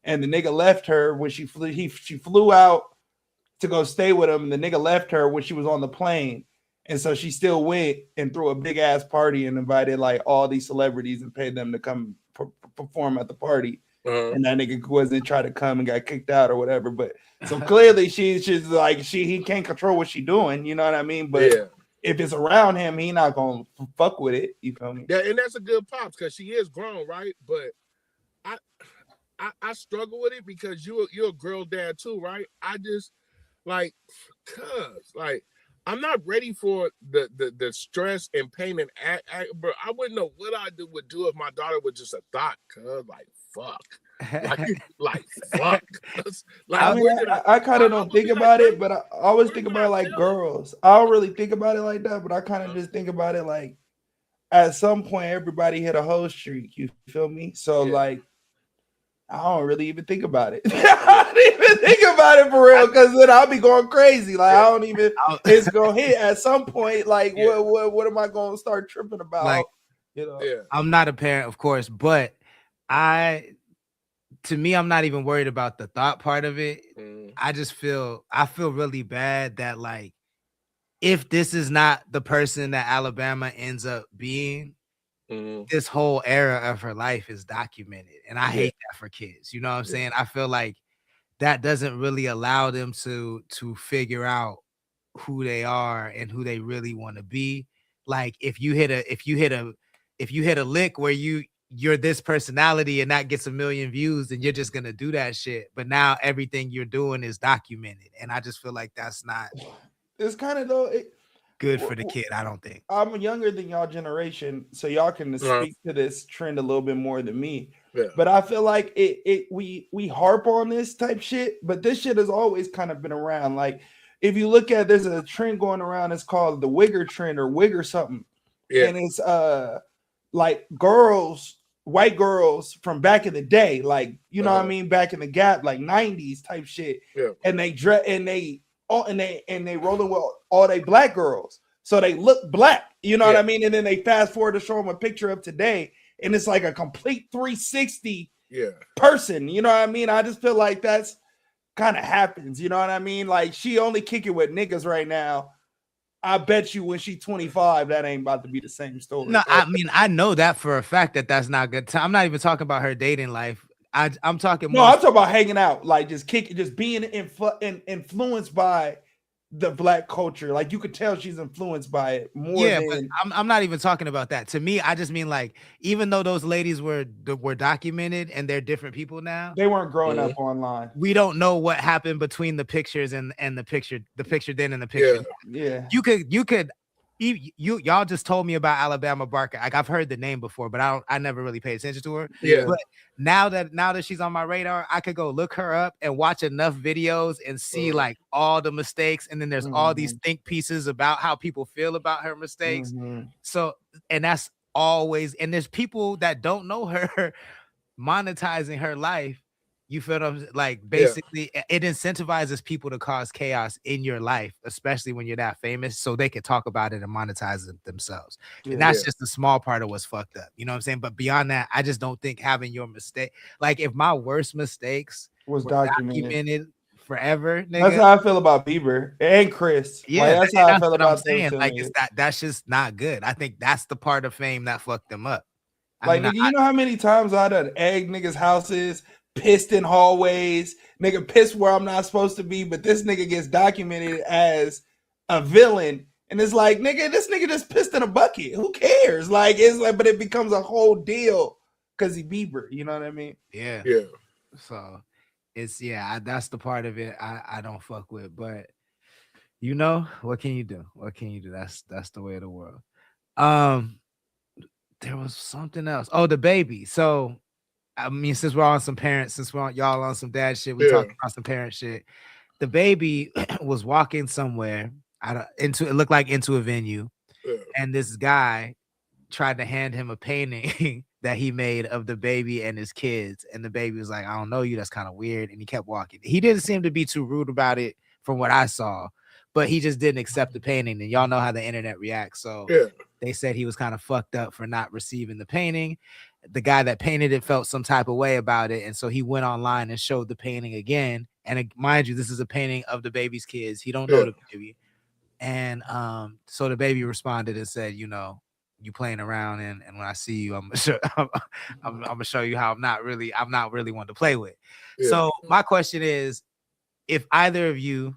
And the nigga left her when she flew out to go stay with him. And the nigga left her when she was on the plane. And so she still went and threw a big ass party and invited like all these celebrities and paid them to come perform at the party. And that nigga wasn't trying to come and got kicked out or whatever. But so clearly she's like he can't control what she's doing. You know what I mean? But if it's around him, he not gonna fuck with it. You feel me? Yeah, and that's a good pops because she is grown, right? But I struggle with it because you're a girl dad too, right? I just like, I'm not ready for the stress and pain and bro. I wouldn't know what I would do if my daughter was just a thought, like fuck. Like fuck. Like, I kind of don't think about it, but I always think about like girls. I don't really think about it like that, but I kind of just think about it like at some point everybody hit a hoe streak. You feel me? So like I don't really even think about it. I don't even think about it for real, because then I'll be going crazy. Like I don't even. It's gonna hit at some point. Like what am I gonna start tripping about? Like, you know, I'm not a parent, of course, but to me, I'm not even worried about the thought part of it. I feel really bad that like, if this is not the person that Alabama ends up being, this whole era of her life is documented. And I hate that for kids. You know what I'm saying? I feel like that doesn't really allow them to figure out who they are and who they really want to be. Like if you hit a lick where you're this personality and that gets 1 million views, then you're just gonna do that shit. But now everything you're doing is documented. And I just feel like that's not it's kind of though good for the kid. I don't think. I'm younger than y'all generation, so y'all can speak to this trend a little bit more than me. Yeah. But I feel like we harp on this type shit, but this shit has always kind of been around. Like if you look at, there's a trend going around, it's called the wigger trend or wigger something. Yeah. And it's like white girls from back in the day, like you know what I mean, back in the gap, like 90s type shit. Yeah. And they dress and they rolling with all they black girls, so they look black, you know what I mean? And then they fast forward to show them a picture of today, and it's like a complete 360 person, you know what I mean? I just feel like that's kind of happens, you know what I mean? Like she only kicking with niggas right now. I bet you when she's 25, that ain't about to be the same story. No, I mean, I know that for a fact that's not good. I'm not even talking about her dating life. I'm talking more. No, I'm talking about hanging out, like just being influenced by the black culture. Like you could tell she's influenced by it more. Yeah, but I'm not even talking about that. To me, I just mean like, even though those ladies were documented and they're different people now, they weren't growing up online. We don't know what happened between the pictures and the picture then and the picture. Yeah. Y'all just told me about Alabama Barker. Like I've heard the name before, but I never really paid attention to her. Yeah. But now that she's on my radar, I could go look her up and watch enough videos and see like all the mistakes. And then there's all these think pieces about how people feel about her mistakes. So, and that's always, and there's people that don't know her monetizing her life. You feel what I'm like? Basically, it incentivizes people to cause chaos in your life, especially when you're that famous, so they can talk about it and monetize it themselves. And that's just a small part of what's fucked up. You know what I'm saying? But beyond that, I just don't think having your mistake, like if my worst mistakes was documented forever, nigga. That's how I feel about Bieber and Chris. Yeah, like, that's how I feel about saying. Like that's just not good. I think that's the part of fame that fucked them up. Nigga, you know how many times I done egg niggas' houses, pissed in hallways, nigga pissed where I'm not supposed to be, but this nigga gets documented as a villain, and it's like, nigga, this nigga just pissed in a bucket. Who cares? Like, it's like, but it becomes a whole deal because he Bieber. You know what I mean? Yeah. So it's that's the part of it I don't fuck with. But you know, what can you do? That's the way of the world. There was something else. Oh, the baby. So I mean, since we're on some parents, y'all on some dad shit, we talking about some parent shit. The baby was walking somewhere it looked like into a venue, and this guy tried to hand him a painting that he made of the baby and his kids, and the baby was like, "I don't know you, that's kind of weird," and he kept walking. He didn't seem to be too rude about it from what I saw, but he just didn't accept the painting, and y'all know how the internet reacts. So they said he was kind of fucked up for not receiving the painting. The guy that painted it felt some type of way about it, and so he went online and showed the painting again. And mind you, this is a painting of the baby's kids. He don't know the baby. And so the baby responded and said, you know, you playing around, and when I see you, I'm gonna show you how I'm not really one to play with. So my question is, if either of you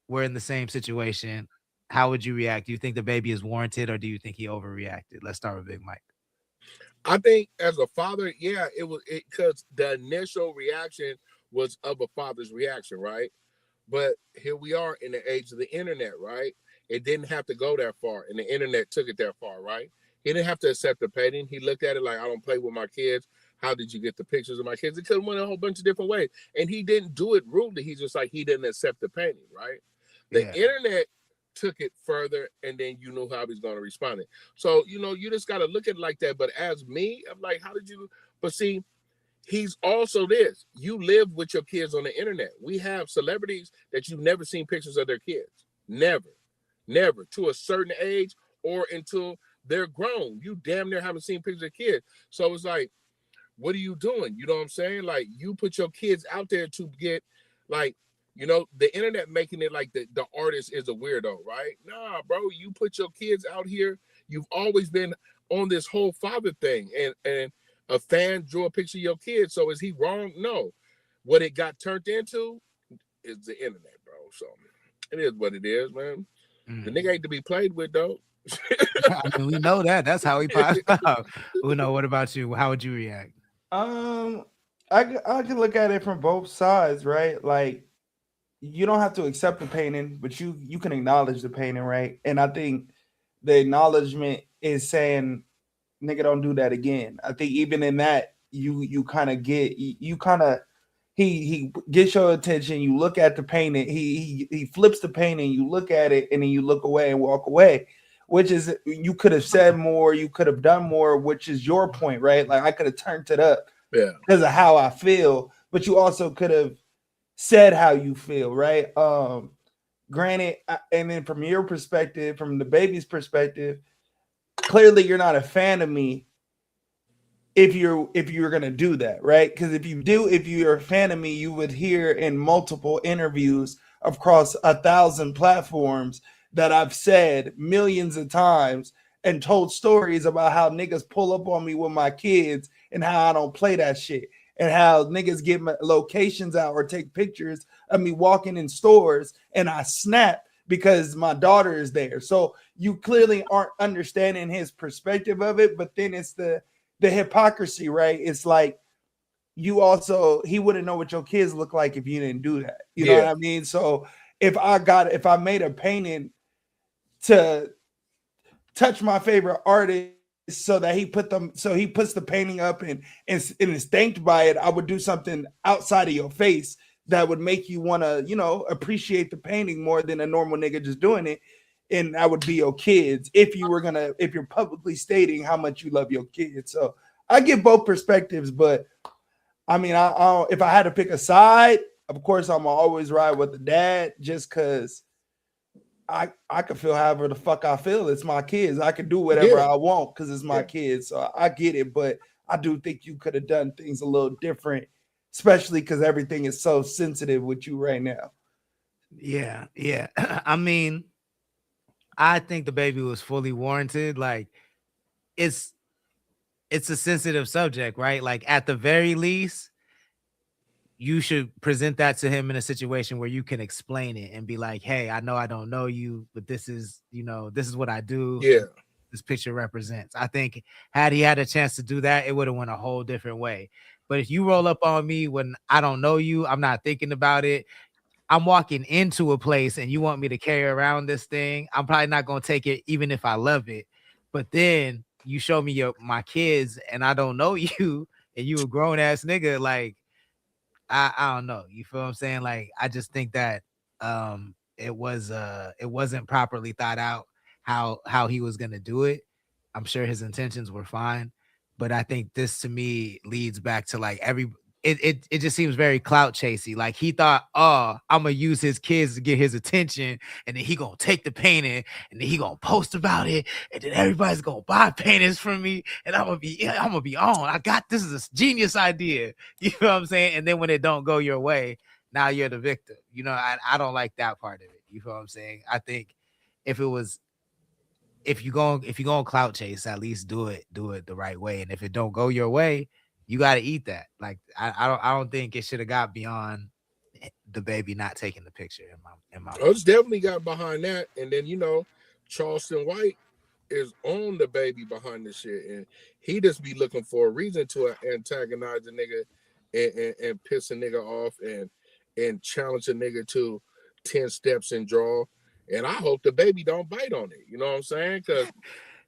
were in the same situation, how would you react? Do you think the baby is warranted, or do you think he overreacted? Let's start with Big Mike. I think as a father, yeah, it was because the initial reaction was of a father's reaction, right? But here we are in the age of the internet, right? It didn't have to go that far, and the internet took it that far, right? He didn't have to accept the painting. He looked at it like, I don't play with my kids. How did you get the pictures of my kids? It could have went a whole bunch of different ways. And he didn't do it rudely. He's just like, he didn't accept the painting, right? The internet took it further, and then you knew how he's going to respond. So, you just got to look at it like that. But as me, I'm like, how did you? But see, he's also this. You live with your kids on the internet. We have celebrities that you've never seen pictures of their kids. Never. To a certain age or until they're grown. You damn near haven't seen pictures of kids. So it's like, what are you doing? You know what I'm saying? Like, you put your kids out there to get, like, the internet making it like the artist is a weirdo, right? Nah, bro, you put your kids out here. You've always been on this whole father thing, and a fan drew a picture of your kid. So is he wrong? No. What it got turned into is the internet, bro. So it is what it is, man. The nigga ain't to be played with, though. I mean, we know that. That's how he popped out. Uno, what about you? How would you react? I can look at it from both sides, right? Like, you don't have to accept the painting, but you can acknowledge the painting, right? And I think the acknowledgement is saying, nigga, don't do that again. I think even in that, you kind of get, he gets your attention. You look at the painting. He flips the painting. You look at it, and then you look away and walk away. Which is, you could have said more. You could have done more. Which is your point, right? Like, I could have turned it up, because of how I feel. But you also could have said how you feel, right? Granted, and then from your perspective, from the baby's perspective, clearly you're not a fan of me. If you're gonna do that, right? Because if you're a fan of me, you would hear in multiple interviews across 1,000 platforms that I've said millions of times and told stories about how niggas pull up on me with my kids and how I don't play that shit, and how niggas get my locations out or take pictures of me walking in stores and I snap because my daughter is there. So you clearly aren't understanding his perspective of it, but then it's the hypocrisy, right? It's like, he wouldn't know what your kids look like if you didn't do that. You know what I mean? So if I made a painting to touch my favorite artist so that he puts the painting up and is thanked by it, I would do something outside of your face that would make you want to, appreciate the painting more than a normal nigga just doing it. And that would be your kids if you're publicly stating how much you love your kids. So I get both perspectives, but I mean, if I had to pick a side, of course, I'm gonna always ride with the dad, just because I can feel however the fuck I feel. It's my kids. I can do whatever I want because it's my kids. So I get it, but I do think you could have done things a little different, especially because everything is so sensitive with you right now. Yeah. I mean, I think the baby was fully warranted. Like, it's a sensitive subject, right? Like, at the very least, you should present that to him in a situation where you can explain it and be like, hey, I know I don't know you, but this is what I do. Yeah. This picture represents. I think had he had a chance to do that, it would have went a whole different way. But if you roll up on me when I don't know you, I'm not thinking about it, I'm walking into a place and you want me to carry around this thing, I'm probably not going to take it even if I love it. But then you show me my kids and I don't know you and you a grown ass nigga, like, I don't know. You feel what I'm saying? Like, I just think that it wasn't properly thought out how he was going to do it. I'm sure his intentions were fine, but I think this to me leads back to like it just seems very clout chasey. Like, he thought, oh, I'm gonna use his kids to get his attention, and then he gonna take the painting and then he gonna post about it, and then everybody's gonna buy paintings from me, and I'm gonna be on. This is a genius idea. You know what I'm saying? And then when it don't go your way, now you're the victim. I don't like that part of it. You feel what I'm saying? I think if you go clout chase, at least do it the right way. And if it don't go your way, you got to eat that. Like, I don't think it should have got beyond the baby not taking the picture in my I definitely got behind that. And then, you know, Charleston White is on the baby behind this shit. And he just be looking for a reason to antagonize a nigga and piss a nigga off and challenge a nigga to 10 steps and draw. And I hope the baby don't bite on it. You know what I'm saying? Because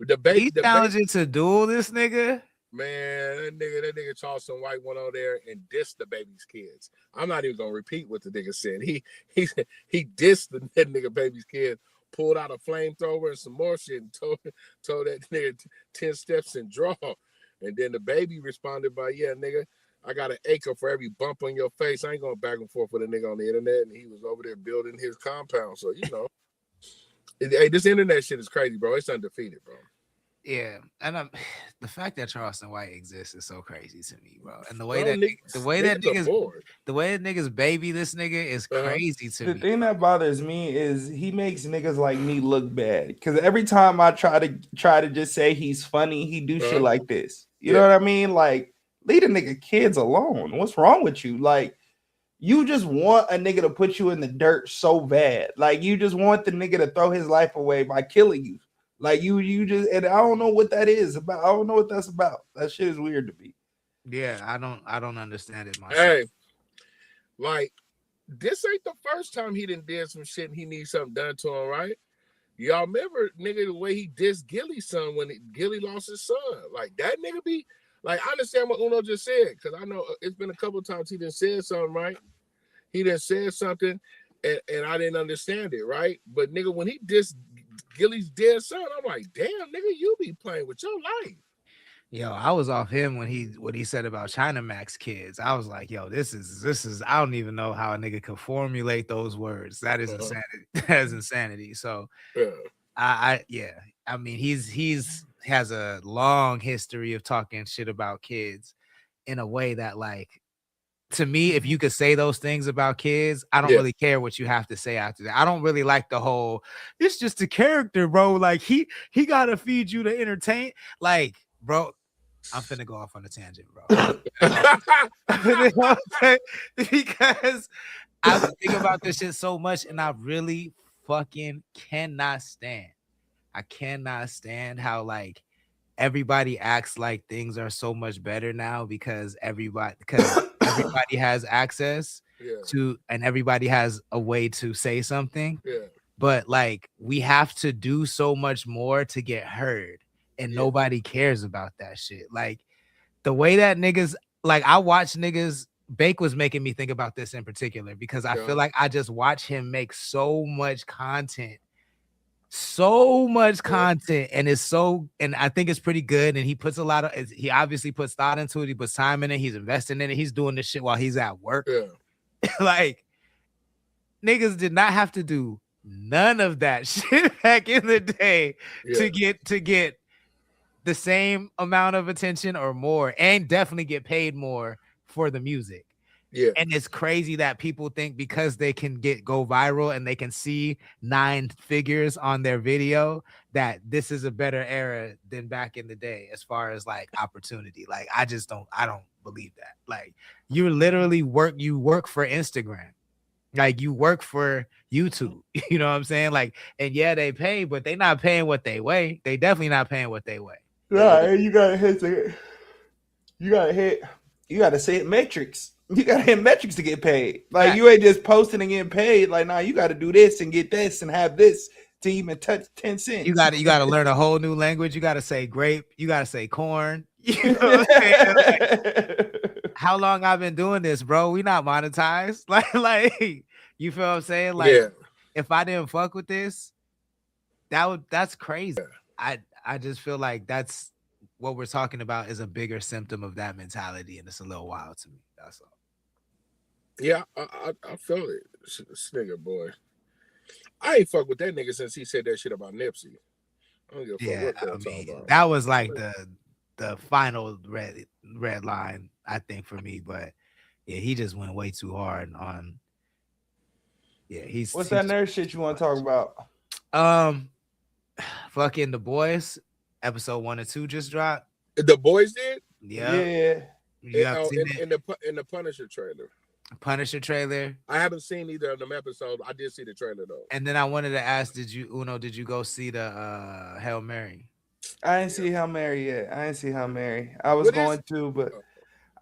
the baby... He's challenging to duel this nigga? Man, that nigga Charleston White went on there and dissed the baby's kids. I'm not even gonna repeat what the nigga said. He dissed that nigga baby's kids, pulled out a flamethrower and some more shit, and told that nigga 10 steps and draw. And then the baby responded by, yeah, nigga, I got an acre for every bump on your face. I ain't going back and forth with a nigga on the internet. And he was over there building his compound. So, you know, hey, this internet shit is crazy, bro. It's undefeated, bro. Yeah, and the fact that Charleston White exists is so crazy to me, bro. And the way that niggas baby this nigga is crazy to me. The thing that bothers me is he makes niggas like me look bad. Because every time I try to just say he's funny, he do shit like this. You know what I mean? Like, leave the nigga kids alone. What's wrong with you? Like, you just want a nigga to put you in the dirt so bad. Like, you just want the nigga to throw his life away by killing you. Like you just, and I don't know what that is about. I don't know what that's about. That shit is weird to me. Yeah, I don't understand it myself. Hey, like, this ain't the first time he did some shit and he needs something done to him, right? Y'all remember, nigga, the way he dissed Gilly's son when Gilly lost his son. Like, that nigga be, like, I understand what Uno just said, because I know it's been a couple of times he done said something, right? He done said something, and I didn't understand it, right? But, nigga, when he dissed Gilly's dead son, I'm like, damn, nigga, you be playing with your life. Yo, I was off him when he said about China Max kids. I was like, yo, this is I don't even know how a nigga could formulate those words. That is insanity. That is insanity. So I mean, he's has a long history of talking shit about kids in a way that, like, to me, if you could say those things about kids, I don't really care what you have to say after that. I don't really like the whole, it's just a character, bro. Like, he gotta feed you to entertain. Like, bro, I'm finna go off on a tangent, bro. Because I think about this shit so much, and I really fucking cannot stand. I cannot stand how, like, everybody acts like things are so much better now because everybody has access to, and everybody has a way to say something. But, like, we have to do so much more to get heard, and nobody cares about that shit. Like, the way that niggas, like, I watch niggas, Bake was making me think about this in particular because I feel like I just watch him make so much content, and it's so, and I think it's pretty good, and he puts a lot of, he obviously puts thought into it, he puts time in it, he's investing in it, he's doing this shit while he's at work. Like, niggas did not have to do none of that shit back in the day to get the same amount of attention or more, and definitely get paid more for the music. And it's crazy that people think because they can go viral and they can see 9 figures on their video that this is a better era than back in the day as far as, like, opportunity. Like, I don't believe that. Like, you literally work for Instagram. Like, you work for YouTube. You know what I'm saying? Like, and yeah, they pay, but they not paying what they weigh. They definitely not paying what they weigh. Yeah, you gotta say metrics. You gotta hit metrics to get paid. Like, you ain't just posting and getting paid. Like, nah, you gotta do this and get this and have this to even touch 10 cents. You gotta learn a whole new language. You gotta say grape. You gotta say corn. You know what I'm saying? Like, how long I've been doing this, bro? We not monetized. Like, you feel what I'm saying? Like, if I didn't fuck with this, that's crazy. I just feel like that's what we're talking about is a bigger symptom of that mentality, and it's a little wild to me. That's all. Yeah, I feel it. This nigga, boy. I ain't fuck with that nigga since he said that shit about Nipsey. I don't give a fuck what I mean, that was like the final red line, I think, for me. But yeah, he just went way too hard on. Yeah, what's that nerd shit you want to talk about? Fucking The Boys, episode 1 and 2 just dropped. The Boys did? Yeah. In the Punisher trailer. Punisher trailer. I haven't seen either of them episodes. I did see the trailer though. And then I wanted to ask, did you go see the Hail Mary? I didn't see Hail Mary yet. I was going to, but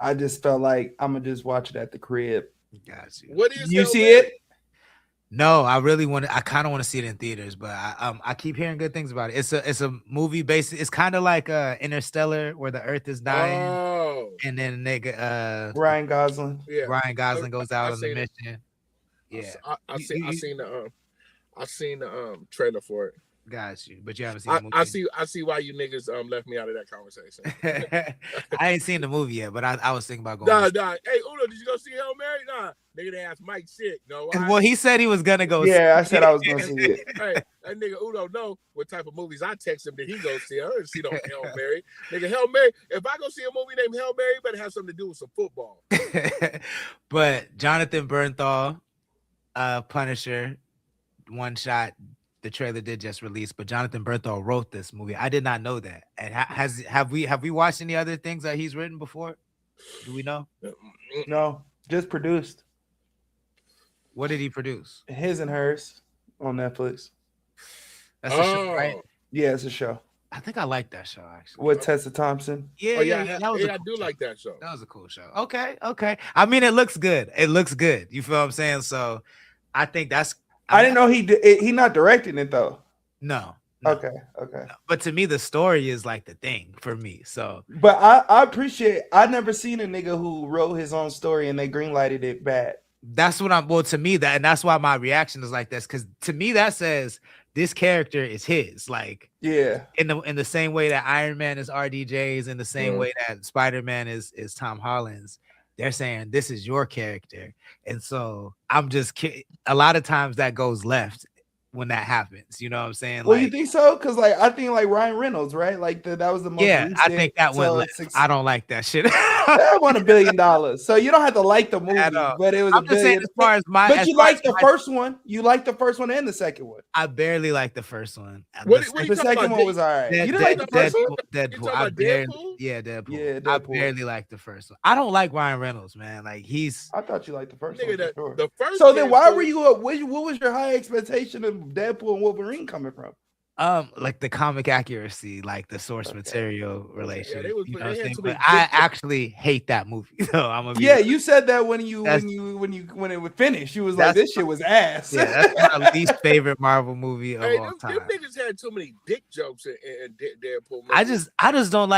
I just felt like I'm gonna just watch it at the crib. Got you. What is you Hail see Mary? it? No, I really want to. I kind of want to see it in theaters, but I keep hearing good things about it. It's a movie based. It's kind of like Interstellar, where the Earth is dying, and then Ryan Gosling. Yeah. Ryan Gosling goes out on the seen mission. Yeah, I seen the trailer for it. Got you, but you haven't seen the movie. I see why you niggas left me out of that conversation. I ain't seen the movie yet, but I was thinking about going. Nah. Hey, Uno, did you go see Hail Mary? Nah, nigga, they asked Mike shit. No, well, he said he was gonna go. Yeah, I said I was gonna see it. Hey, that nigga Uno know what type of movies I text him that he go see. I didn't see no Hail Mary. Nigga, Hail Mary. If I go see a movie named Hail Mary, it better have something to do with some football. But Jonathan Bernthal, Punisher, one shot. The trailer did just release, but Jonathan Bernthal wrote this movie. I did not know that. And have we watched any other things that he's written before? Do we know? No, just produced. What did he produce? His and Hers on Netflix. That's a show, right? Yeah, it's a show. I think I like that show actually. With Tessa Thompson. Yeah, that was I do like that show. That was a cool show. Okay. I mean, it looks good. You feel what I'm saying? So I think that's. I didn't know he not directing it though. No. Okay. No. But to me, the story is like the thing for me. So, but I appreciate. I never seen a nigga who wrote his own story and they greenlighted it bad. That's what I'm. Well, to me and that's why my reaction is like this, because to me that says this character is his. Like, yeah, in the same way that Iron Man is RDJ's, in the same way that Spider-Man is Tom Holland's. They're saying this is your character, and so I'm just a lot of times that goes left when that happens. You know what I'm saying? Well, you think so? Because I think Ryan Reynolds, right? Like that was the most. Yeah, recent, I think that went left. I don't like that shit. That won $1 billion, so you don't have to like the movie, but it was I'm $1 just saying, billion. as far as my, but you like the first one. You like the first one and the second one. I barely like the first one. The second one was all right. You didn't like the first one? Deadpool. Deadpool. I barely like the first one. I don't like Ryan Reynolds, man. Like I thought you liked the first one. Sure. The first. So then, why were you? What was your high expectation of Deadpool and Wolverine coming from? Like the comic accuracy, like the source material relation. Yeah, you know what I'm saying? But I actually hate that movie. So you said that when it would finish, you was like, this shit was ass. Yeah, that's my least favorite Marvel movie of all time. Them niggas had too many dick jokes in Deadpool. Movies. I just don't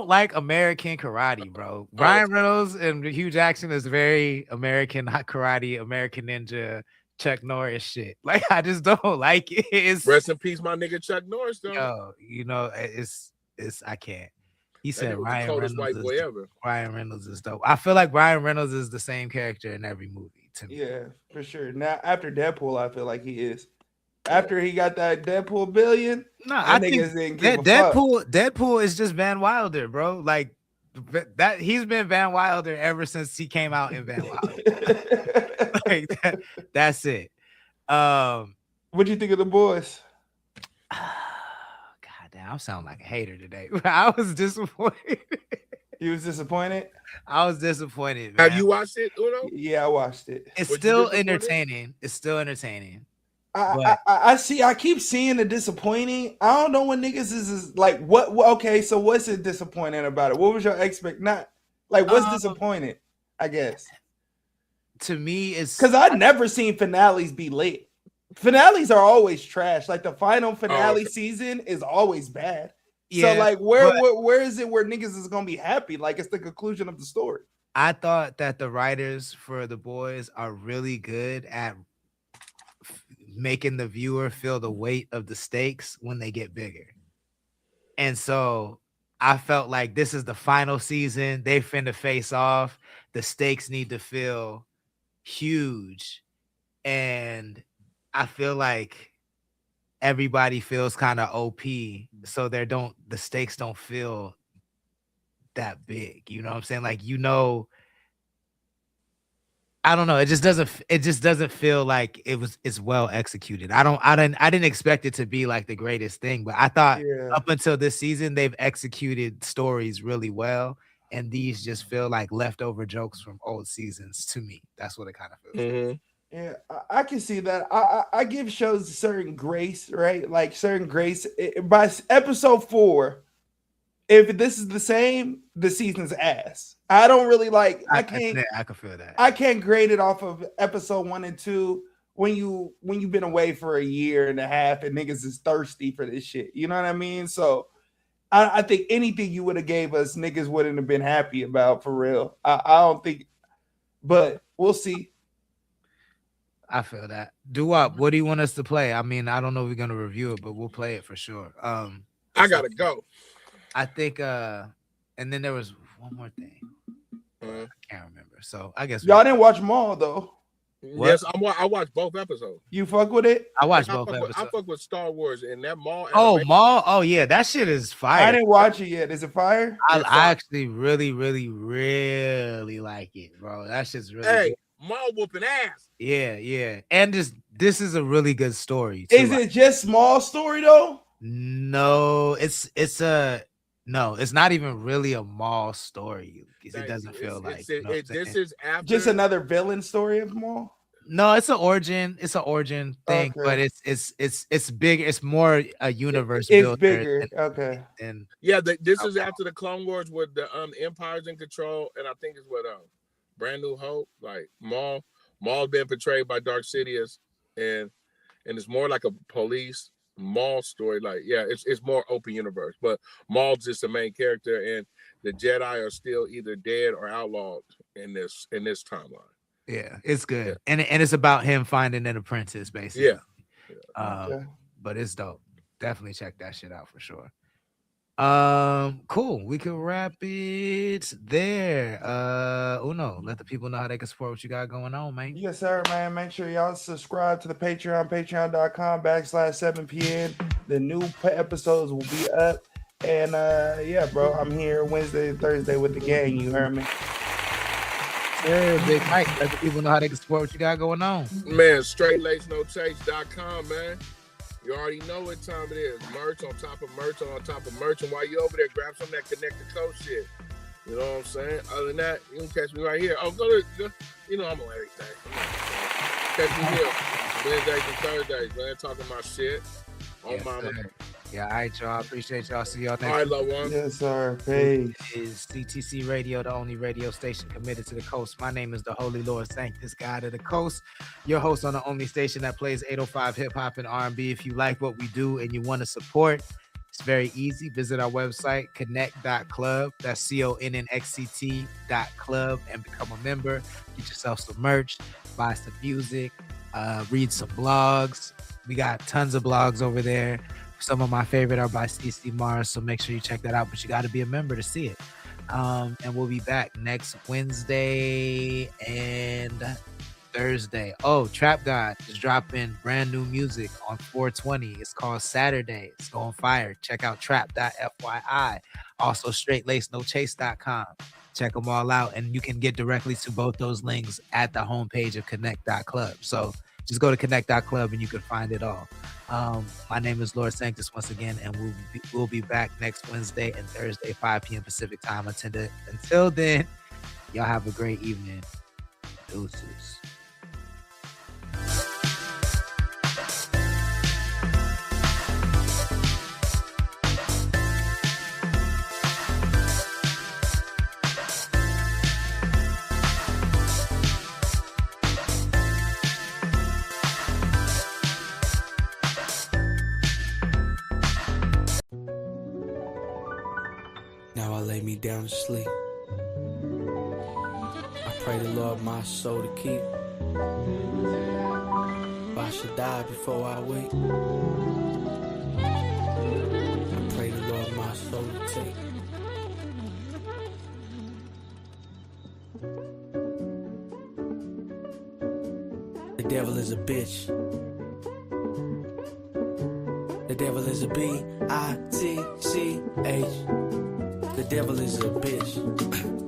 like American karate, bro. Ryan Reynolds and Hugh Jackson is very American karate, American Ninja, Chuck Norris shit. Like, I just don't like it. Rest in peace, my nigga Chuck Norris, though. Yo, you know, it's I can't. He said Ryan Reynolds is dope. I feel like Ryan Reynolds is the same character in every movie to me. Yeah, for sure. Now after Deadpool, I feel like he is. After he got that Deadpool billion, I think Deadpool is just Van Wilder, bro. Like that he's been Van Wilder ever since he came out in Van Wilder. Like that's it. What'd you think of The Boys? God damn, I'm sounding like a hater today. I was disappointed. You was disappointed? I was disappointed, man. Have you watched it, Uno? Yeah, I watched it. It's still entertaining. It's still entertaining. I see. I keep seeing the disappointing. I don't know what niggas is like. What? Okay, so what's it disappointing about it? What was your what's disappointing? I guess to me, it's because I've never seen finales be lit. Finales are always trash. Like the final finale season is always bad. Yeah, so like, where is it where niggas is gonna be happy? Like it's the conclusion of the story. I thought that the writers for The Boys are really good at making the viewer feel the weight of the stakes when they get bigger. And so I felt like this is the final season. They finna face off. The stakes need to feel huge. And I feel like everybody feels kind of OP. So the stakes don't feel that big. You know what I'm saying? Like, you know, I don't know. It just doesn't feel like it's well executed. I didn't expect it to be like the greatest thing, but I thought up until this season they've executed stories really well, and these just feel like leftover jokes from old seasons to me. That's what it kind of feels. Mm-hmm. Yeah, I can see that. I give shows a certain grace, right? Like certain grace. By episode 4, if this is the same, the season's ass. I don't really like. I can feel that. I can't grade it off of episode 1 and 2 when you've been away for a year and a half and niggas is thirsty for this shit. You know what I mean? So I think anything you would have gave us, niggas wouldn't have been happy about for real. I don't think, but we'll see. I feel that. Doo-Wop, what do you want us to play? I mean, I don't know if we're gonna review it, but we'll play it for sure. I gotta go. I think and then there was one more thing. I can't remember. So I guess y'all didn't watch Maul though. What? Yes, I watched both episodes. You fuck with it? I watched both episodes. I fuck with Star Wars and that Maul. Oh, Maul. Oh yeah, that shit is fire. I didn't watch it yet. Is it fire? I actually really like it, bro. That shit's really good. Maul whooping ass. Yeah. And this is a really good story. Too. Is it just Maul story though? No, it's not even really a Maul story. It doesn't feel like this is after just another villain story of Maul. No, it's an origin thing, but it's big. It's more a universe. It's bigger. And this is after the Clone Wars with the Empire's in control, and I think it's what Brand New Hope. Like Maul's been portrayed by Darth Sidious, and it's more like a police Maul story. Like it's more open universe, but Maul's just the main character, and the Jedi are still either dead or outlawed in this timeline. Yeah, it's good, and it's about him finding an apprentice, basically. But it's dope. Definitely check that shit out for sure. Cool. We can wrap it there. Uno, let the people know how they can support what you got going on, man. Yes, sir, man. Make sure y'all subscribe to the Patreon, patreon.com/7pn. The new episodes will be up. And bro, I'm here Wednesday and Thursday with the gang. You heard me? Yeah, Big Mike. Let the people know how they can support what you got going on. Man, straightlacenochase.com, man. You already know what time it is. Merch on top of merch on top of merch. And while you over there, grab some of that Connect the Coast shit. You know what I'm saying? Other than that, you can catch me right here. Oh, go, you know I'm on everything. Catch me here Wednesdays and Thursdays, man. Talking my shit. On mama. Yeah, all right, y'all. Appreciate y'all. See y'all next week. All right, love one. Yes, sir. Peace. This is CTC Radio, the only radio station committed to the coast. My name is the Holy Lord Sanctus, God of the Coast. Your host on the only station that plays 805 hip-hop and R&B. If you like what we do and you want to support, it's very easy. Visit our website, connect.club. That's CONNXCT.club, and become a member. Get yourself some merch, buy some music, read some blogs. We got tons of blogs over there. Some of my favorite are by CC Mars, so make sure you check that out. But you got to be a member to see it. And we'll be back next Wednesday and Thursday. Oh, Trap God is dropping brand new music on 420. It's called Saturday. It's going fire. Check out trap.fyi. Also, straightlacenochase.com. Check them all out, and you can get directly to both those links at the homepage of connect.club. So just go to connect.club and you can find it all. My name is Lord Sanctus once again, and we'll be back next Wednesday and Thursday, 5 p.m. Pacific time. Until then, y'all have a great evening. Deuces. Now I lay me down to sleep. I pray the Lord my soul to keep. If I should die before I wake, I pray the Lord my soul to take. The devil is a bitch. The devil is a B-I-T-C-H. The devil is a bitch.